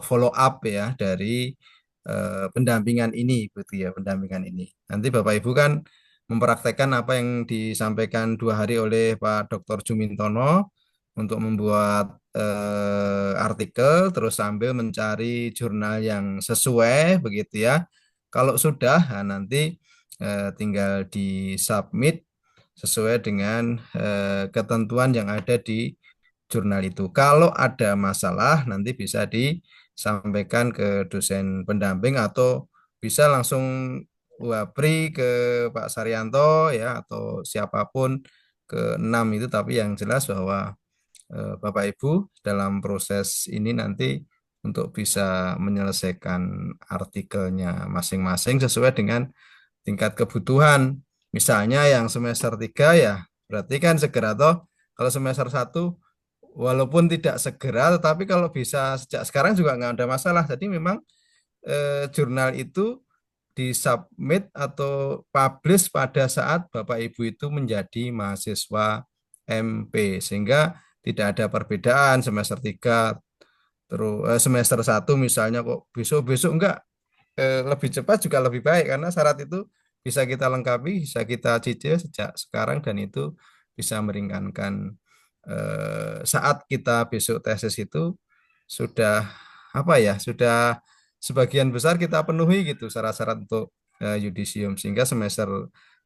follow up ya dari pendampingan ini, gitu ya, pendampingan ini. Nanti Bapak Ibu kan mempraktekkan apa yang disampaikan 2 hari oleh Pak Dr. Jumintono untuk membuat artikel, terus sambil mencari jurnal yang sesuai, begitu ya. Kalau sudah, nah nanti tinggal di submit sesuai dengan ketentuan yang ada di jurnal itu. Kalau ada masalah nanti bisa disampaikan ke dosen pendamping atau bisa langsung wapri ke Pak Saryanto ya atau siapapun ke 6 itu, tapi yang jelas bahwa Bapak Ibu dalam proses ini nanti untuk bisa menyelesaikan artikelnya masing-masing sesuai dengan tingkat kebutuhan. Misalnya yang semester 3 ya, berarti kan segera toh. Kalau semester 1 walaupun tidak segera, tetapi kalau bisa sejak sekarang juga nggak ada masalah. Jadi memang jurnal itu disubmit atau publish pada saat Bapak Ibu itu menjadi mahasiswa MP, sehingga tidak ada perbedaan semester 3 terus semester 1 misalnya kok besok-besok enggak, lebih cepat juga lebih baik karena syarat itu bisa kita lengkapi, bisa kita cicil sejak sekarang dan itu bisa meringankan saat kita besok tesis itu sudah apa ya, sudah sebagian besar kita penuhi gitu syarat-syarat untuk yudisium, sehingga semester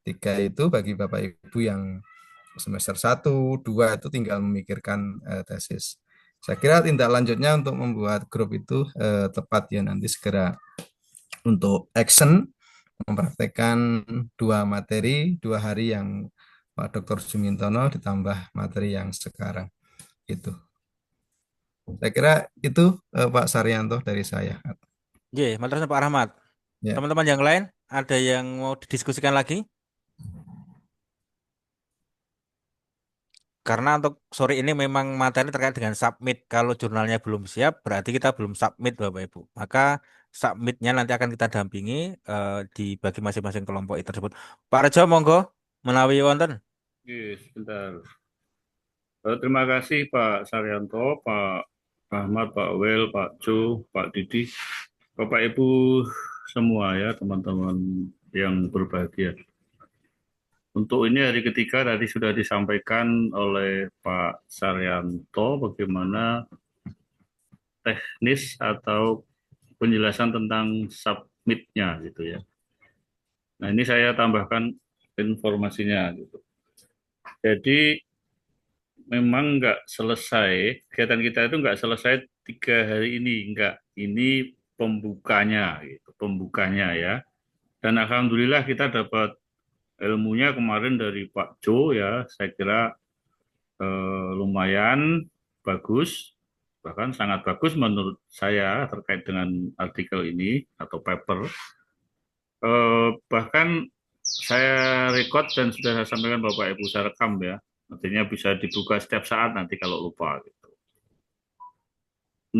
3 itu bagi Bapak Ibu yang semester 1, 2 itu tinggal memikirkan tesis. Saya kira tindak lanjutnya untuk membuat grup itu tepat ya, nanti segera untuk action mempraktekkan 2 materi 2 hari yang Pak Dr. Jumintono ditambah materi yang sekarang itu. Saya kira itu Pak Saryanto dari saya. Iya, matur nuwun Pak Rahmat. Ya. Teman-teman yang lain ada yang mau didiskusikan lagi? Karena untuk sore ini memang materi terkait dengan submit. Kalau jurnalnya belum siap, berarti kita belum submit, Bapak Ibu. Maka submitnya nanti akan kita dampingi di bagi masing-masing kelompok itu tersebut. Pak Rejo, monggo menawi wonten. Oke, sebentar. Terima kasih Pak Saryanto, Pak Rahmat, Pak Wel, Pak Jo, Pak Didi, Bapak Ibu semua ya, teman-teman yang berbahagia. Untuk ini hari ketiga tadi sudah disampaikan oleh Pak Saryanto bagaimana teknis atau penjelasan tentang submitnya gitu ya. Nah ini saya tambahkan informasinya gitu. Jadi memang nggak selesai, kegiatan kita itu nggak selesai 3 hari ini, nggak. Ini pembukanya gitu, pembukanya ya. Dan alhamdulillah kita dapat ilmunya kemarin dari Pak Jo ya, saya kira lumayan bagus, bahkan sangat bagus menurut saya terkait dengan artikel ini atau paper. Bahkan saya record dan sudah saya sampaikan Bapak Ibu, saya rekam ya, artinya bisa dibuka setiap saat nanti kalau lupa gitu.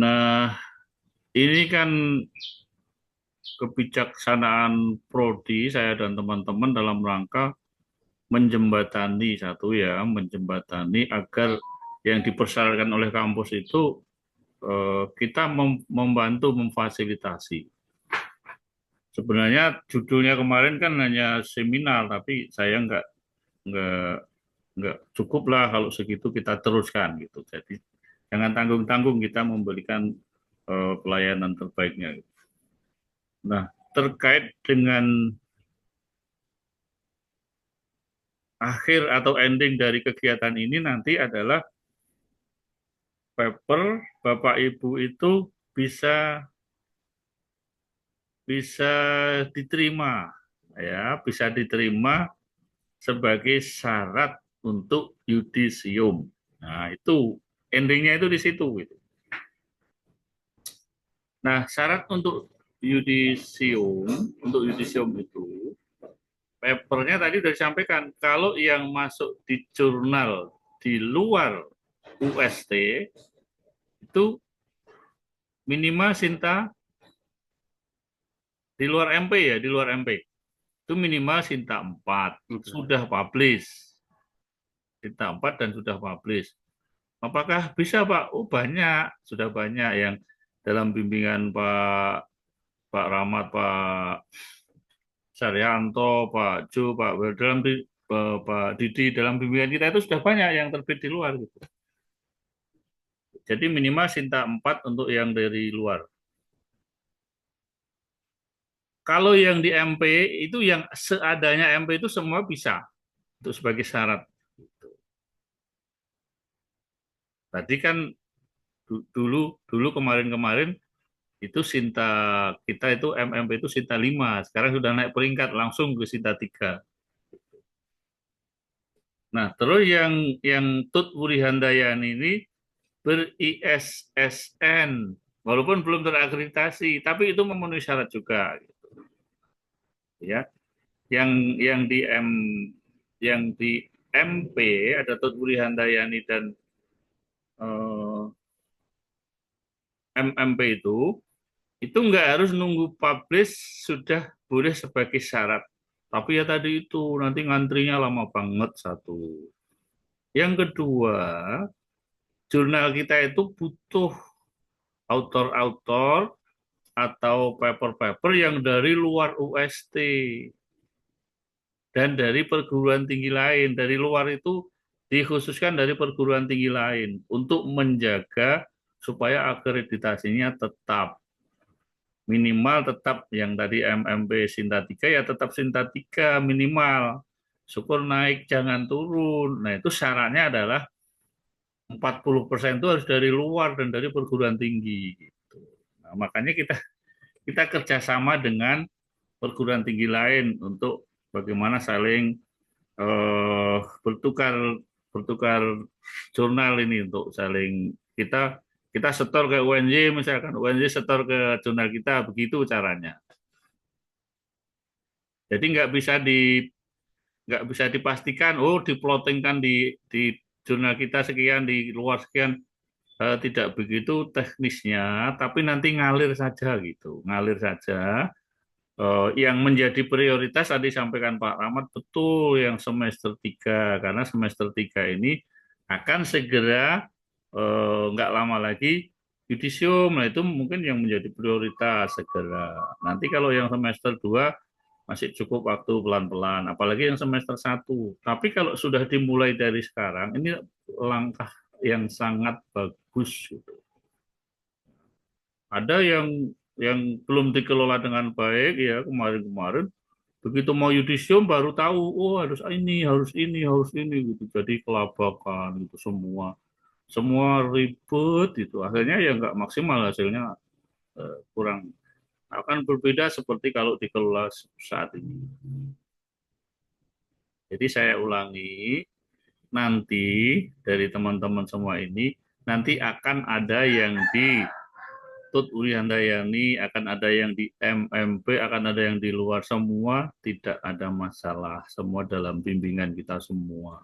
Nah ini kan kebijaksanaan prodi saya dan teman-teman dalam rangka menjembatani menjembatani agar yang dipersyaratkan oleh kampus itu kita membantu memfasilitasi. Sebenarnya judulnya kemarin kan hanya seminar, tapi saya nggak cukup lah kalau segitu kita teruskan gitu. Jadi jangan tanggung-tanggung kita memberikan pelayanan terbaiknya. Nah, terkait dengan akhir atau ending dari kegiatan ini nanti adalah paper Bapak Ibu itu bisa diterima ya, bisa diterima sebagai syarat untuk yudisium. Nah, itu endingnya itu di situ gitu. Nah, syarat untuk yudisium itu papernya tadi sudah disampaikan, kalau yang masuk di jurnal di luar UST itu minimal Sinta di luar MP ya, di luar MP. Itu minimal Sinta 4, sudah publish. Sinta 4 dan sudah publish. Apakah bisa Pak? Oh banyak, sudah banyak yang dalam bimbingan Pak Rahmat, Pak Saryanto, Pak Jo, Pak Didi, dalam bimbingan kita itu sudah banyak yang terbit di luar gitu. Jadi minimal Sinta 4 untuk yang dari luar. Kalau yang di MP itu yang seadanya MP itu semua bisa untuk sebagai syarat. Tadi kan dulu kemarin-kemarin itu Sinta kita itu MMP itu Sinta 5, sekarang sudah naik peringkat langsung ke Sinta 3. Nah, terus yang Tut Wuri Handayani ini ber-ISSN, walaupun belum terakreditasi, tapi itu memenuhi syarat juga. Ya, yang di MP ada Tut Wuri Handayani dan MMP itu nggak harus nunggu publish sudah boleh sebagai syarat. Tapi ya tadi itu nanti ngantrinya lama banget satu. Yang kedua, jurnal kita itu butuh author-author atau paper-paper yang dari luar UST dan dari perguruan tinggi lain. Dari luar itu dikhususkan dari perguruan tinggi lain untuk menjaga supaya akreditasinya tetap. Minimal tetap yang tadi MMP Sinta 3 ya tetap Sinta 3 minimal. Syukur naik jangan turun. Nah, itu syaratnya adalah 40% itu harus dari luar dan dari perguruan tinggi gitu. Nah, makanya kita kerjasama dengan perguruan tinggi lain untuk bagaimana saling bertukar jurnal ini untuk saling kita setor ke UNJ misalkan, UNJ setor ke jurnal kita, begitu caranya. Jadi nggak bisa dipastikan, oh diplotingkan di jurnal kita sekian, di luar sekian, tidak begitu teknisnya, tapi nanti ngalir saja gitu, ngalir saja. Yang menjadi prioritas tadi sampaikan Pak Rahmat betul yang semester 3, karena semester 3 ini akan segera nggak lama lagi yudisium, nah itu mungkin yang menjadi prioritas segera. Nanti kalau yang semester 2 masih cukup waktu pelan-pelan, apalagi yang semester 1. Tapi kalau sudah dimulai dari sekarang, ini langkah yang sangat bagus. Gitu. Ada yang belum dikelola dengan baik ya kemarin-kemarin, begitu mau yudisium baru tahu, oh harus ini gitu. Jadi kelabakan itu semua ribet itu, akhirnya ya nggak maksimal hasilnya, kurang akan berbeda seperti kalau dikelola saat ini. Jadi saya ulangi, nanti dari teman-teman semua ini nanti akan ada yang di Tut Wuri Handayani, akan ada yang di MMP, akan ada yang di luar, semua tidak ada masalah, semua dalam bimbingan kita semua.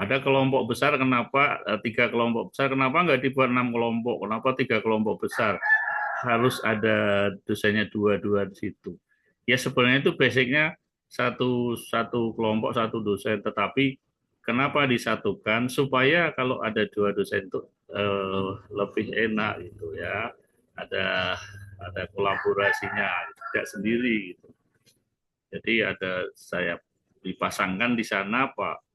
Ada kelompok besar, kenapa 3 kelompok besar? Kenapa nggak dibuat 6 kelompok? Kenapa 3 kelompok besar? Harus ada dosennya 2 di situ. Ya sebenarnya itu basicnya satu kelompok 1 dosen, tetapi kenapa disatukan? Supaya kalau ada 2 dosen itu lebih enak gitu ya. Ada kolaborasinya, tidak sendiri. Gitu. Jadi ada saya dipasangkan di sana Pak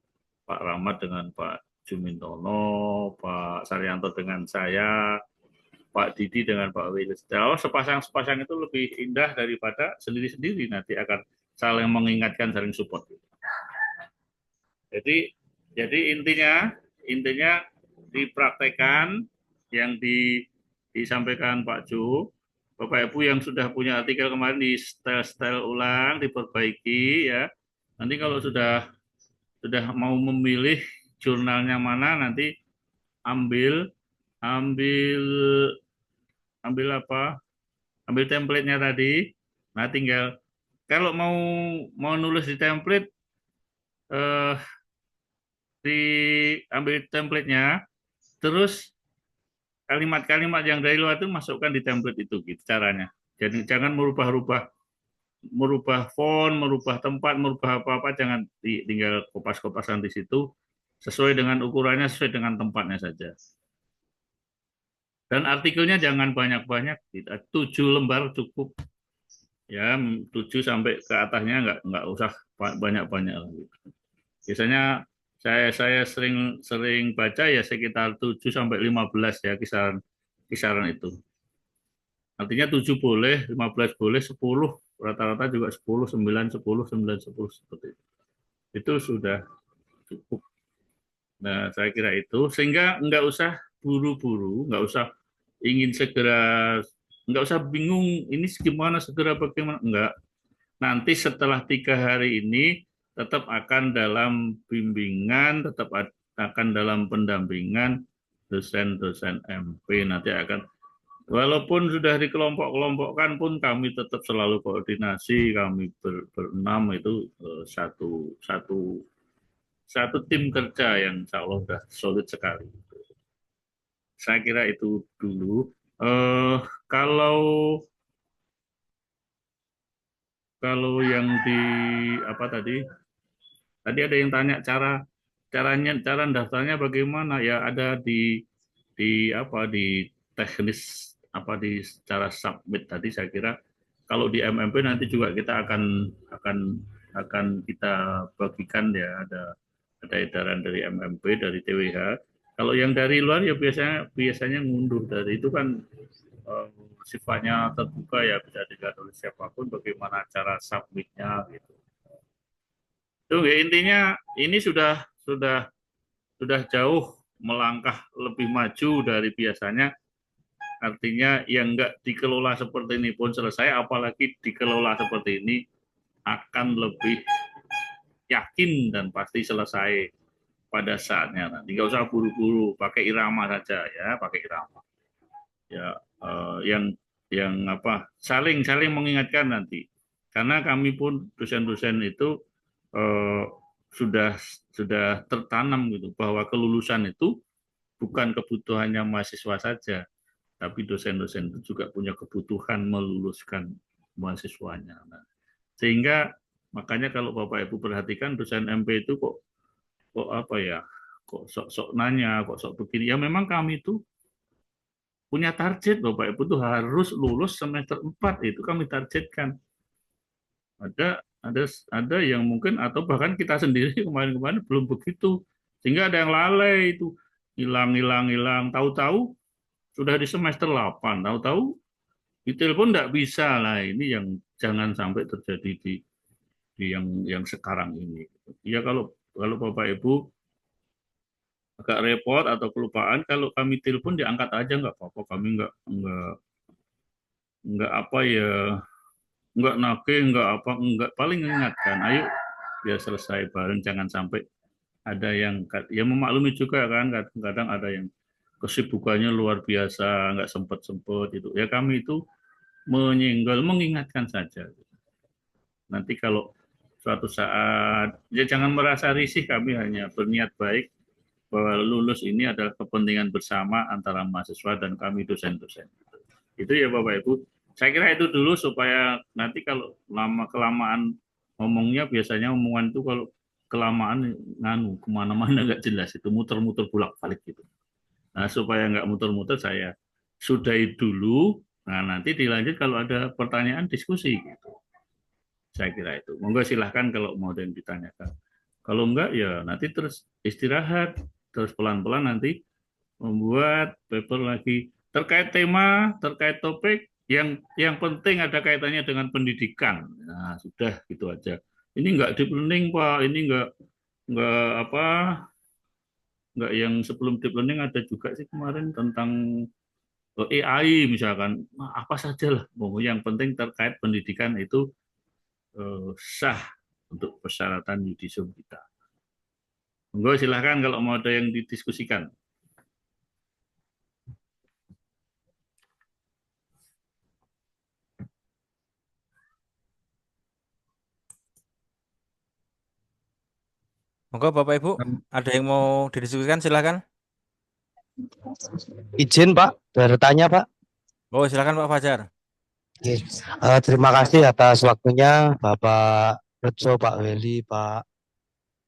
Rahmat dengan Pak Jumintono, Pak Saryanto dengan saya, Pak Didi dengan Pak Wilis. Kalau sepasang-sepasang itu lebih indah daripada sendiri-sendiri, nanti akan saling mengingatkan, saling support. Jadi intinya dipraktekkan yang disampaikan Pak Jo. Bapak Ibu yang sudah punya artikel kemarin di style ulang, diperbaiki ya. Nanti kalau sudah mau memilih jurnalnya mana, nanti ambil template-nya tadi. Nah, tinggal kalau mau nulis di template, diambil template-nya, terus kalimat-kalimat yang dari luar itu masukkan di template itu, gitu caranya. Jadi jangan merubah-rubah merubah font, merubah tempat, merubah apa-apa, jangan tinggal kopas-kopasan di situ, sesuai dengan ukurannya, sesuai dengan tempatnya saja. Dan artikelnya jangan banyak-banyak, 7 lembar cukup. Ya, 7 sampai ke atasnya nggak usah banyak-banyak lagi. Biasanya saya sering baca ya sekitar 7 sampai 15 ya, kisaran itu. Artinya 7 boleh, 15 boleh, 10 rata-rata juga 10, 9, 10, 9, 10 seperti itu. Itu sudah cukup. Nah, saya kira itu sehingga nggak usah buru-buru, nggak usah ingin segera, nggak usah bingung ini gimana segera bagaimana, enggak. Nanti setelah 3 hari ini tetap akan dalam bimbingan, tetap akan dalam pendampingan dosen-dosen MP. Nanti akan, walaupun sudah dikelompok-kelompokkan pun kami tetap selalu koordinasi, kami berenam itu satu tim kerja yang insya Allah sudah solid sekali. Saya kira itu dulu. Kalau yang di apa tadi ada yang tanya cara daftarnya bagaimana, ya ada di teknis di cara submit tadi. Saya kira kalau di MMP nanti juga kita akan kita bagikan ya, ada edaran dari MMP, dari TWH. Kalau yang dari luar ya biasanya ngunduh dari itu kan sifatnya terbuka ya, bisa dilihat oleh siapapun bagaimana cara submitnya gitu. Itu ya, intinya ini sudah jauh melangkah lebih maju dari biasanya. Artinya yang nggak dikelola seperti ini pun selesai, apalagi dikelola seperti ini akan lebih yakin dan pasti selesai pada saatnya. Nanti nggak usah buru-buru, pakai irama saja ya, pakai irama. Ya, yang saling mengingatkan nanti, karena kami pun dosen-dosen itu sudah tertanam gitu bahwa kelulusan itu bukan kebutuhannya mahasiswa saja, tapi dosen-dosen itu juga punya kebutuhan meluluskan mahasiswanya. Nah, sehingga makanya kalau Bapak Ibu perhatikan dosen MP itu kok sok-sok nanya, kok sok begini. Ya memang kami itu punya target, Bapak Ibu tuh harus lulus semester 4, itu kami targetkan. Ada yang mungkin, atau bahkan kita sendiri kemarin-kemarin belum begitu, sehingga ada yang lalai itu, hilang, tahu-tahu sudah di semester 8, tahu-tahu ditelepon nggak bisa. Lah ini yang jangan sampai terjadi di yang sekarang ini. Ya kalau Bapak Ibu agak repot atau kelupaan, kalau kami telepon diangkat aja, nggak apa-apa. Kami nggak nggak nagih, nggak paling ingatkan, ayo biar selesai bareng, jangan sampai ada yang ya memaklumi juga kan, kadang-kadang ada yang kesibukannya luar biasa, nggak sempet itu. Ya kami itu mengingatkan saja. Nanti kalau suatu saat, ya jangan merasa risih, kami hanya berniat baik bahwa lulus ini adalah kepentingan bersama antara mahasiswa dan kami dosen-dosen. Itu ya Bapak Ibu. Saya kira itu dulu, supaya nanti kalau kelamaan ngomongnya, biasanya omongan itu kalau kelamaan kemana-mana nggak jelas, itu muter-muter bolak-balik gitu. Nah, supaya nggak muter-muter, saya sudahi dulu. Nah, nanti dilanjut kalau ada pertanyaan, diskusi gitu. Saya kira itu. Monggo silahkan kalau mau yang ditanyakan. Kalau enggak ya nanti terus istirahat, terus pelan-pelan nanti membuat paper lagi terkait tema, terkait topik yang penting ada kaitannya dengan pendidikan. Nah, sudah gitu aja. Ini enggak deep learning, Pak. Ini enggak yang sebelum deep learning, ada juga sih kemarin tentang AI misalkan. Nah, apa saja lah. Yang penting terkait pendidikan itu sah untuk persyaratan yudisium kita. Monggo silahkan kalau mau ada yang didiskusikan. Monggo Bapak Ibu, ada yang mau didiskusikan, silahkan. Izin Pak, bertanya Pak. Oh, silahkan Pak Fajar. Oke. Terima kasih atas waktunya Bapak Rejo, Pak Weli, Pak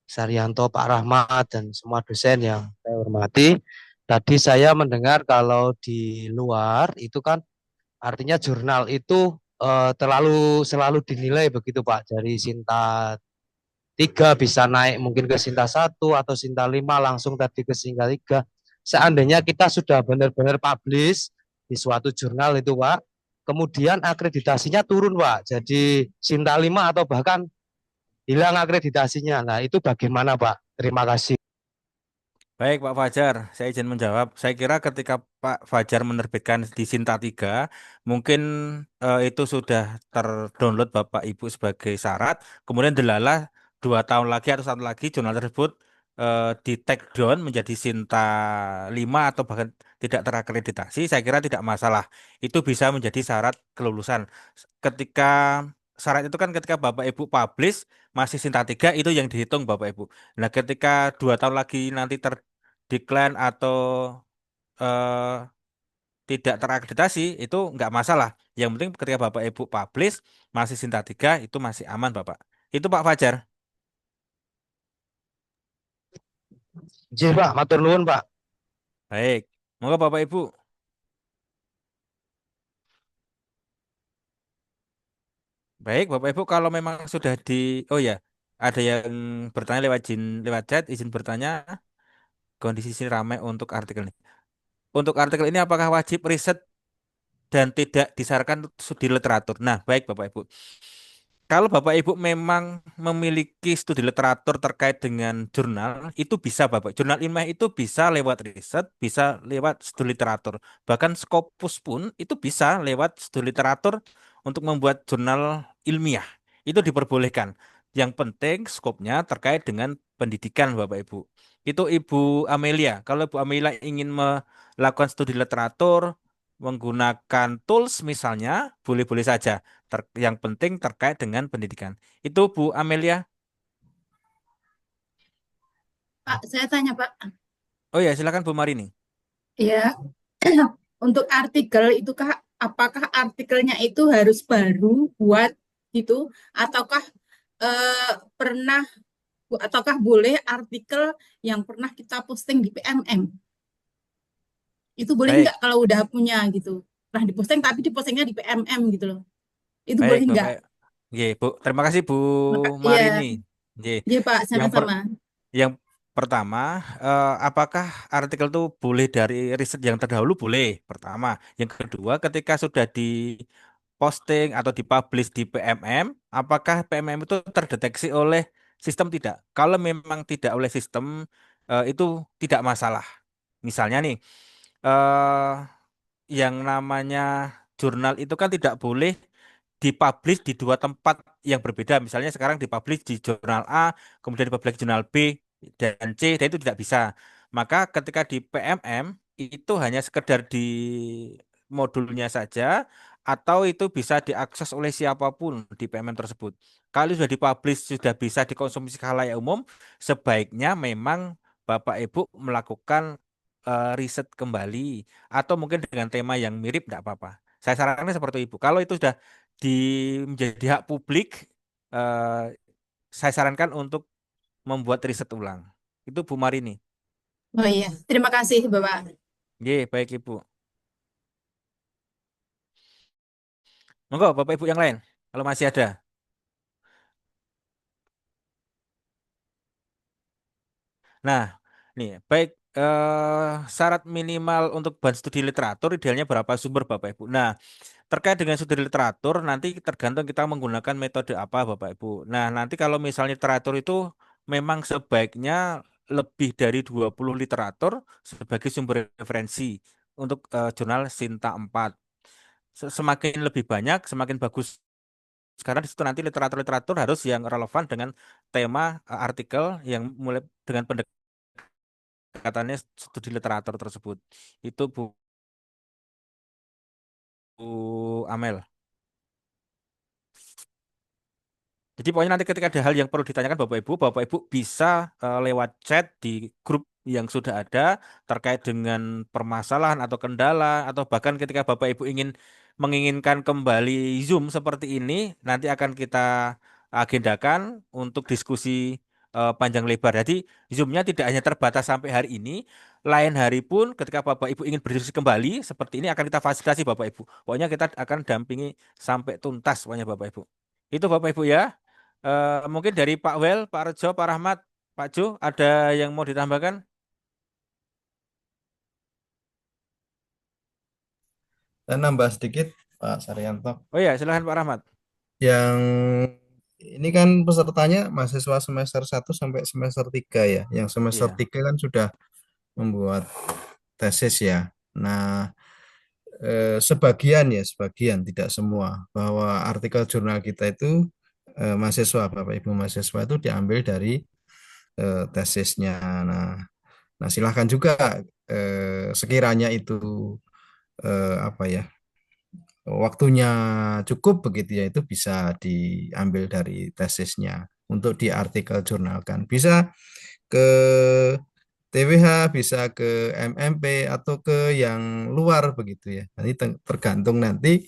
Saryanto, Pak Rahmat, dan semua dosen yang saya hormati. Tadi saya mendengar kalau di luar itu kan artinya jurnal itu selalu dinilai begitu Pak, dari Sinta 3 bisa naik mungkin ke Sinta 1 atau Sinta 5 langsung tadi ke Sinta 3. Seandainya kita sudah benar-benar publish di suatu jurnal itu Pak, kemudian akreditasinya turun Pak, jadi Sinta 5 atau bahkan hilang akreditasinya. Nah, itu bagaimana Pak? Terima kasih. Baik Pak Fajar, saya izin menjawab. Saya kira ketika Pak Fajar menerbitkan di Sinta 3, mungkin itu sudah terdownload Bapak Ibu sebagai syarat. Kemudian delalah 2 tahun lagi atau 1 tahun lagi jurnal tersebut di take down menjadi Sinta 5 atau bahkan tidak terakreditasi. Saya kira tidak masalah. Itu bisa menjadi syarat kelulusan. Ketika syarat itu kan ketika Bapak Ibu publish masih Sinta 3 itu yang dihitung Bapak Ibu. Nah, ketika 2 tahun lagi nanti decline atau eh, tidak terakreditasi itu nggak masalah. Yang penting ketika Bapak Ibu publish masih Sinta 3 itu masih aman Bapak. Itu Pak Fajar. Jadi Pak, matur nuwun Pak. Baik. Moga Bapak Ibu. Baik, Bapak Ibu kalau memang sudah oh ya, ada yang bertanya lewat chat, izin bertanya, kondisi sini ramai untuk artikel ini. Untuk artikel ini apakah wajib riset dan tidak disarankan studi literatur? Nah, baik Bapak Ibu. Kalau Bapak Ibu memang memiliki studi literatur terkait dengan jurnal, itu bisa Bapak. Jurnal ilmiah itu bisa lewat riset, bisa lewat studi literatur. Bahkan Scopus pun itu bisa lewat studi literatur untuk membuat jurnal ilmiah. Itu diperbolehkan. Yang penting skopnya terkait dengan pendidikan Bapak Ibu. Itu Ibu Amelia. Kalau Ibu Amelia ingin melakukan studi literatur, menggunakan tools misalnya, boleh-boleh saja yang penting terkait dengan pendidikan. Itu Bu Amelia. Pak, saya tanya Pak, Oh ya, silakan Bu Marini. ya untuk artikel itu apakah artikelnya itu harus baru buat gitu, ataukah pernah ataukah boleh artikel yang pernah kita posting di PMM? Itu boleh Baik, nggak kalau udah punya gitu? Pernah diposting tapi dipostingnya di PMM gitu loh. Itu baik boleh nggak? Bapak. Ye, Bu. Terima kasih Bu Iya, Marini. Ye. iya Pak, Yang per- sama-sama. yang pertama, apakah artikel itu boleh dari riset yang terdahulu? Boleh. Pertama. Yang kedua, ketika sudah di posting atau dipublish di PMM, apakah PMM itu terdeteksi oleh sistem tidak? Kalau memang tidak oleh sistem, itu tidak masalah. Misalnya nih, eh yang namanya jurnal itu kan tidak boleh dipublish di 2 tempat yang berbeda. Misalnya sekarang dipublish di jurnal A, kemudian dipublish di jurnal B dan C, dan itu tidak bisa. Maka ketika di PMM itu hanya sekedar di modulnya saja, atau itu bisa diakses oleh siapapun di PMM tersebut. Kalau sudah dipublish, sudah bisa dikonsumsi khalayak umum, sebaiknya memang Bapak Ibu melakukan riset kembali atau mungkin dengan tema yang mirip tidak apa-apa. Saya sarankan seperti itu. Kalau itu sudah menjadi hak publik, saya sarankan untuk membuat riset ulang. Itu Bu Marini. Oh iya, terima kasih Bapak. Ye, baik Ibu. Monggo Bapak Ibu yang lain, kalau masih ada. Nah, nih baik syarat minimal untuk bahan studi literatur idealnya berapa sumber Bapak Ibu. Nah, terkait dengan studi literatur nanti tergantung kita menggunakan metode apa Bapak Ibu. Nah, nanti kalau misalnya literatur itu memang sebaiknya lebih dari 20 literatur sebagai sumber referensi untuk jurnal Sinta 4. Semakin lebih banyak, semakin bagus. Sekarang di situ nanti literatur-literatur harus yang relevan dengan tema artikel yang mulai dengan pendekatannya studi literatur tersebut. Itu Bu Amel. Jadi pokoknya nanti ketika ada hal yang perlu ditanyakan Bapak Ibu bisa lewat chat di grup yang sudah ada terkait dengan permasalahan atau kendala atau bahkan ketika Bapak Ibu menginginkan kembali Zoom seperti ini, nanti akan kita agendakan untuk diskusi panjang lebar. Jadi Zoom-nya tidak hanya terbatas sampai hari ini, lain hari pun ketika Bapak Ibu ingin berdiskusi kembali seperti ini akan kita fasilitasi Bapak Ibu. Pokoknya kita akan dampingi sampai tuntas pokoknya Bapak Ibu. Itu Bapak Ibu ya. Mungkin dari Pak Wel, Pak Rejo, Pak Rahmat, Pak Jo, ada yang mau ditambahkan? Dan nambah sedikit Pak Saryanto. Oh ya, silahkan Pak Rahmat. Yang ini kan pesertanya mahasiswa semester 1 sampai semester 3 ya. Yang semester Iya. 3 kan sudah membuat tesis ya. Nah, sebagian tidak semua, bahwa artikel jurnal kita itu mahasiswa, Bapak Ibu mahasiswa itu diambil dari tesisnya. Nah, silahkan juga sekiranya itu apa ya, waktunya cukup begitu ya, itu bisa diambil dari tesisnya untuk diartikel jurnalkan. Bisa ke TWH, bisa ke MMP atau ke yang luar begitu ya. Nanti tergantung nanti,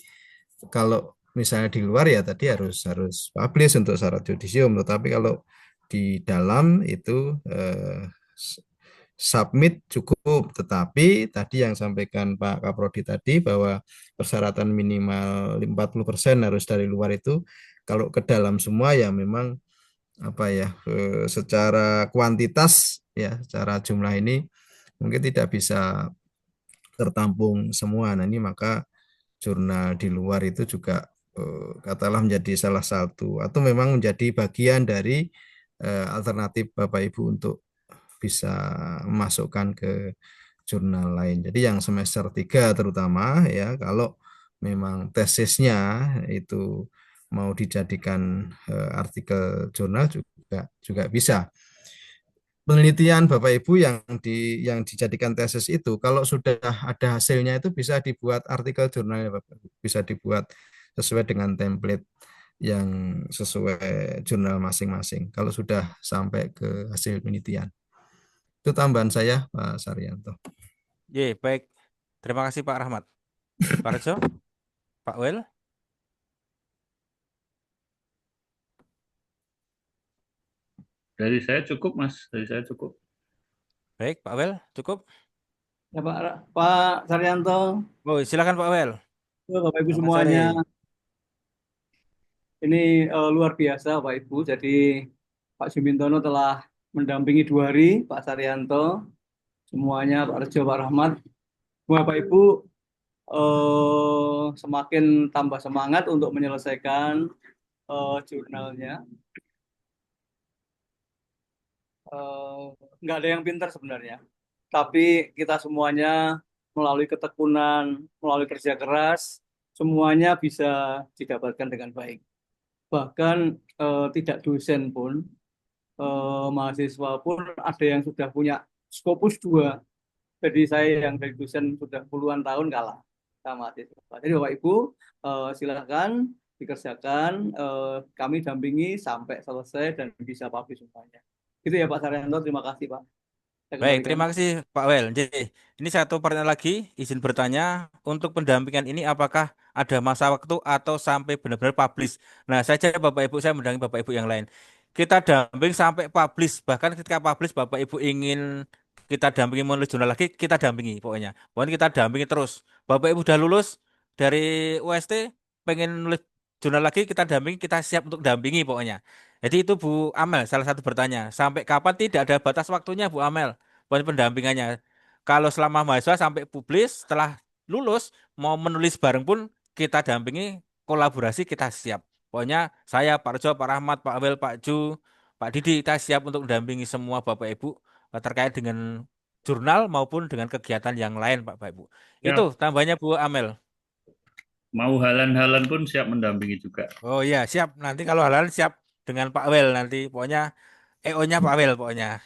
kalau misalnya di luar ya tadi harus publish untuk syarat yudisium, tetapi kalau di dalam itu submit cukup. Tetapi tadi yang sampaikan Pak Kaprodi tadi bahwa persyaratan minimal 40% harus dari luar itu, kalau ke dalam semua ya memang apa ya, secara kuantitas ya, secara jumlah ini mungkin tidak bisa tertampung semua. Nah, ini maka jurnal di luar itu juga katakanlah menjadi salah satu atau memang menjadi bagian dari alternatif Bapak Ibu untuk bisa memasukkan ke jurnal lain. Jadi yang semester 3 terutama ya, kalau memang tesisnya itu mau dijadikan artikel jurnal juga bisa. Penelitian Bapak Ibu yang dijadikan tesis itu, kalau sudah ada hasilnya itu bisa dibuat artikel jurnal ya Bapak Ibu. Bisa dibuat sesuai dengan template yang sesuai jurnal masing-masing kalau sudah sampai ke hasil penelitian. Itu tambahan saya, Pak Saryanto. Ye, baik. Terima kasih Pak Rahmat. Pak Rejo, Pak Wel. Dari saya cukup, Mas. Dari saya cukup. Baik, Pak Wel, cukup. Ya Pak Saryanto, Oh, silakan Pak Wel. Bapak Ibu Selamat semuanya. sore. Ini luar biasa Pak Ibu. Jadi Pak Jumintono telah mendampingi 2 hari, Pak Saryanto, semuanya, Pak Rejo, Pak Rahmat. Bapak Ibu semakin tambah semangat untuk menyelesaikan jurnalnya. Nggak ada yang pintar sebenarnya, tapi kita semuanya melalui ketekunan, melalui kerja keras, semuanya bisa didapatkan dengan baik. Bahkan tidak dosen pun, mahasiswa pun ada yang sudah punya Scopus 2. Jadi saya yang dari dosen sudah puluhan tahun kalah sama mahasiswa. Jadi Bapak Ibu silakan dikerjakan, kami dampingi sampai selesai dan bisa publish semuanya. Gitu ya Pak Saryanto, terima kasih Pak. Saya Baik, kembalikan. terima kasih Pak Wel. Jadi, ini satu pertanyaan lagi, izin bertanya, untuk pendampingan ini apakah ada masa waktu atau sampai benar-benar publish? Nah, saya jawab Bapak Ibu, saya mendampingi Bapak Ibu yang lain. Kita damping sampai publish, bahkan ketika publish Bapak Ibu ingin kita dampingi menulis jurnal lagi, kita dampingi pokoknya. Pokoknya kita dampingi terus. Bapak Ibu udah lulus dari UST, pengen nulis jurnal lagi, kita dampingi, kita siap untuk dampingi pokoknya. Jadi itu Bu Amel, salah satu bertanya. Sampai kapan tidak ada batas waktunya Bu Amel, buat pendampingannya. Kalau selama mahasiswa sampai publis, setelah lulus, mau menulis bareng pun kita dampingi, kolaborasi kita siap. Pokoknya saya, Pak Rejo, Pak Rahmat, Pak Amel, Pak Ju, Pak Didi, kita siap untuk mendampingi semua Bapak Ibu terkait dengan jurnal maupun dengan kegiatan yang lain Pak Ibu. Ya. Itu tambahnya Bu Amel. Mau halan-halan pun siap mendampingi juga. Oh iya, siap. Nanti kalau halal siap dengan Pak Wel nanti. Pokoknya EO-nya Pak Wel pokoknya.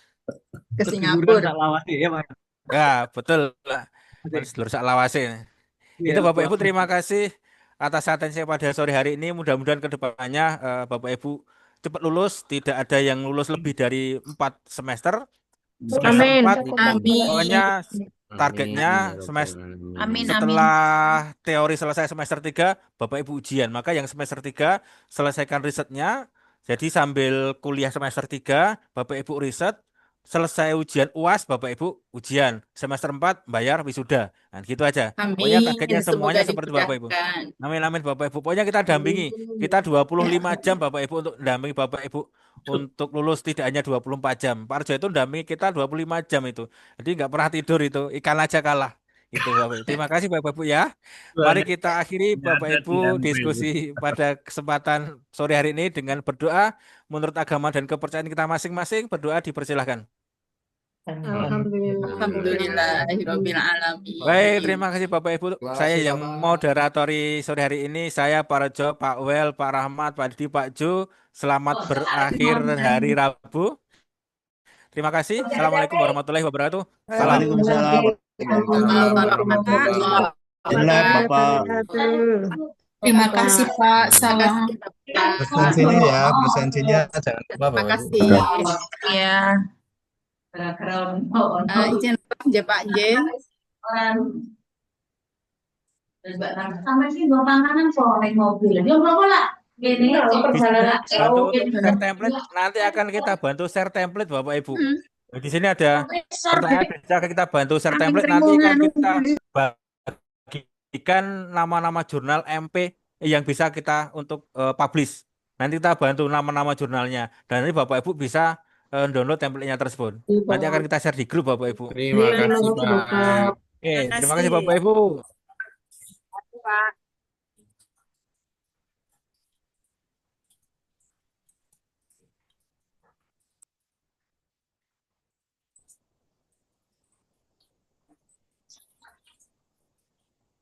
Ke Seduluran Singapura. tak lawasi ya Pak. Ya, betul lah. Oke. Sedulur sak lawase. Iya, Itu Bapak Pak. Ibu terima kasih atas atensi pada sore hari ini. Mudah-mudahan ke depannya Bapak Ibu cepat lulus, tidak ada yang lulus lebih dari 4 semester. semester Amin. 4 Amin. pokoknya Amin targetnya ya rabbal semester alamin. Amin, amin. setelah teori selesai semester 3 Bapak Ibu ujian. Maka yang semester 3 selesaikan risetnya. Jadi sambil kuliah semester 3 Bapak Ibu riset, selesai ujian UAS Bapak Ibu ujian. Semester 4 bayar wisuda. Nah, gitu aja. Pokoknya Amin. targetnya Semoga semuanya seperti Bapak Ibu. dimudahkan. Amin amin Bapak Ibu. Pokoknya kita dampingi. Kita 25 jam Bapak Ibu untuk dampingi Bapak Ibu untuk lulus, tidak hanya 24 jam. Pak Arjo itu dampingi kita 25 jam itu. Jadi nggak pernah tidur itu. Ikan aja kalah. Itu Bapak Ibu. Terima kasih Bapak Ibu ya. Mari Banyak kita akhiri yang Bapak ada di Ibu MP. diskusi pada kesempatan sore hari ini dengan berdoa menurut agama dan kepercayaan kita masing-masing. Berdoa dipersilahkan. Alhamdulillah. Alhamdulillahirabbil alamin. Baik, terima kasih Bapak Ibu. Saya yang moderatori sore hari ini, saya Pak Rejo, Pak Wel, Pak Rahmat, Pak Didi, Pak Jo. Selamat berakhir hari Rabu. Terima kasih. Assalamualaikum warahmatullahi wabarakatuh. Salam. Waalaikumsalam Warahmatullahi Jelek Bapak. Terima kasih Pak. Salam. Presensinya ya, presensinya jangan lupa Terima Bapak Ibu. kasih. Ya. Izin ya Pak J. Sampai sih dua panganan sore mobil. Dia bola. Ini Bantu untuk share template. Nanti akan kita bantu share template Bapak Ibu. Di sini ada pertanyaan bisa kita bantu share template. Nanti akan kita bagikan nama-nama jurnal MP yang bisa kita untuk publish. Nanti kita bantu nama-nama jurnalnya. Dan nanti Bapak Ibu bisa download template-nya tersebut. Nanti akan kita share di grup Bapak Ibu. Terima kasih Pak. Oke, terima kasih Bapak Ibu. Pak.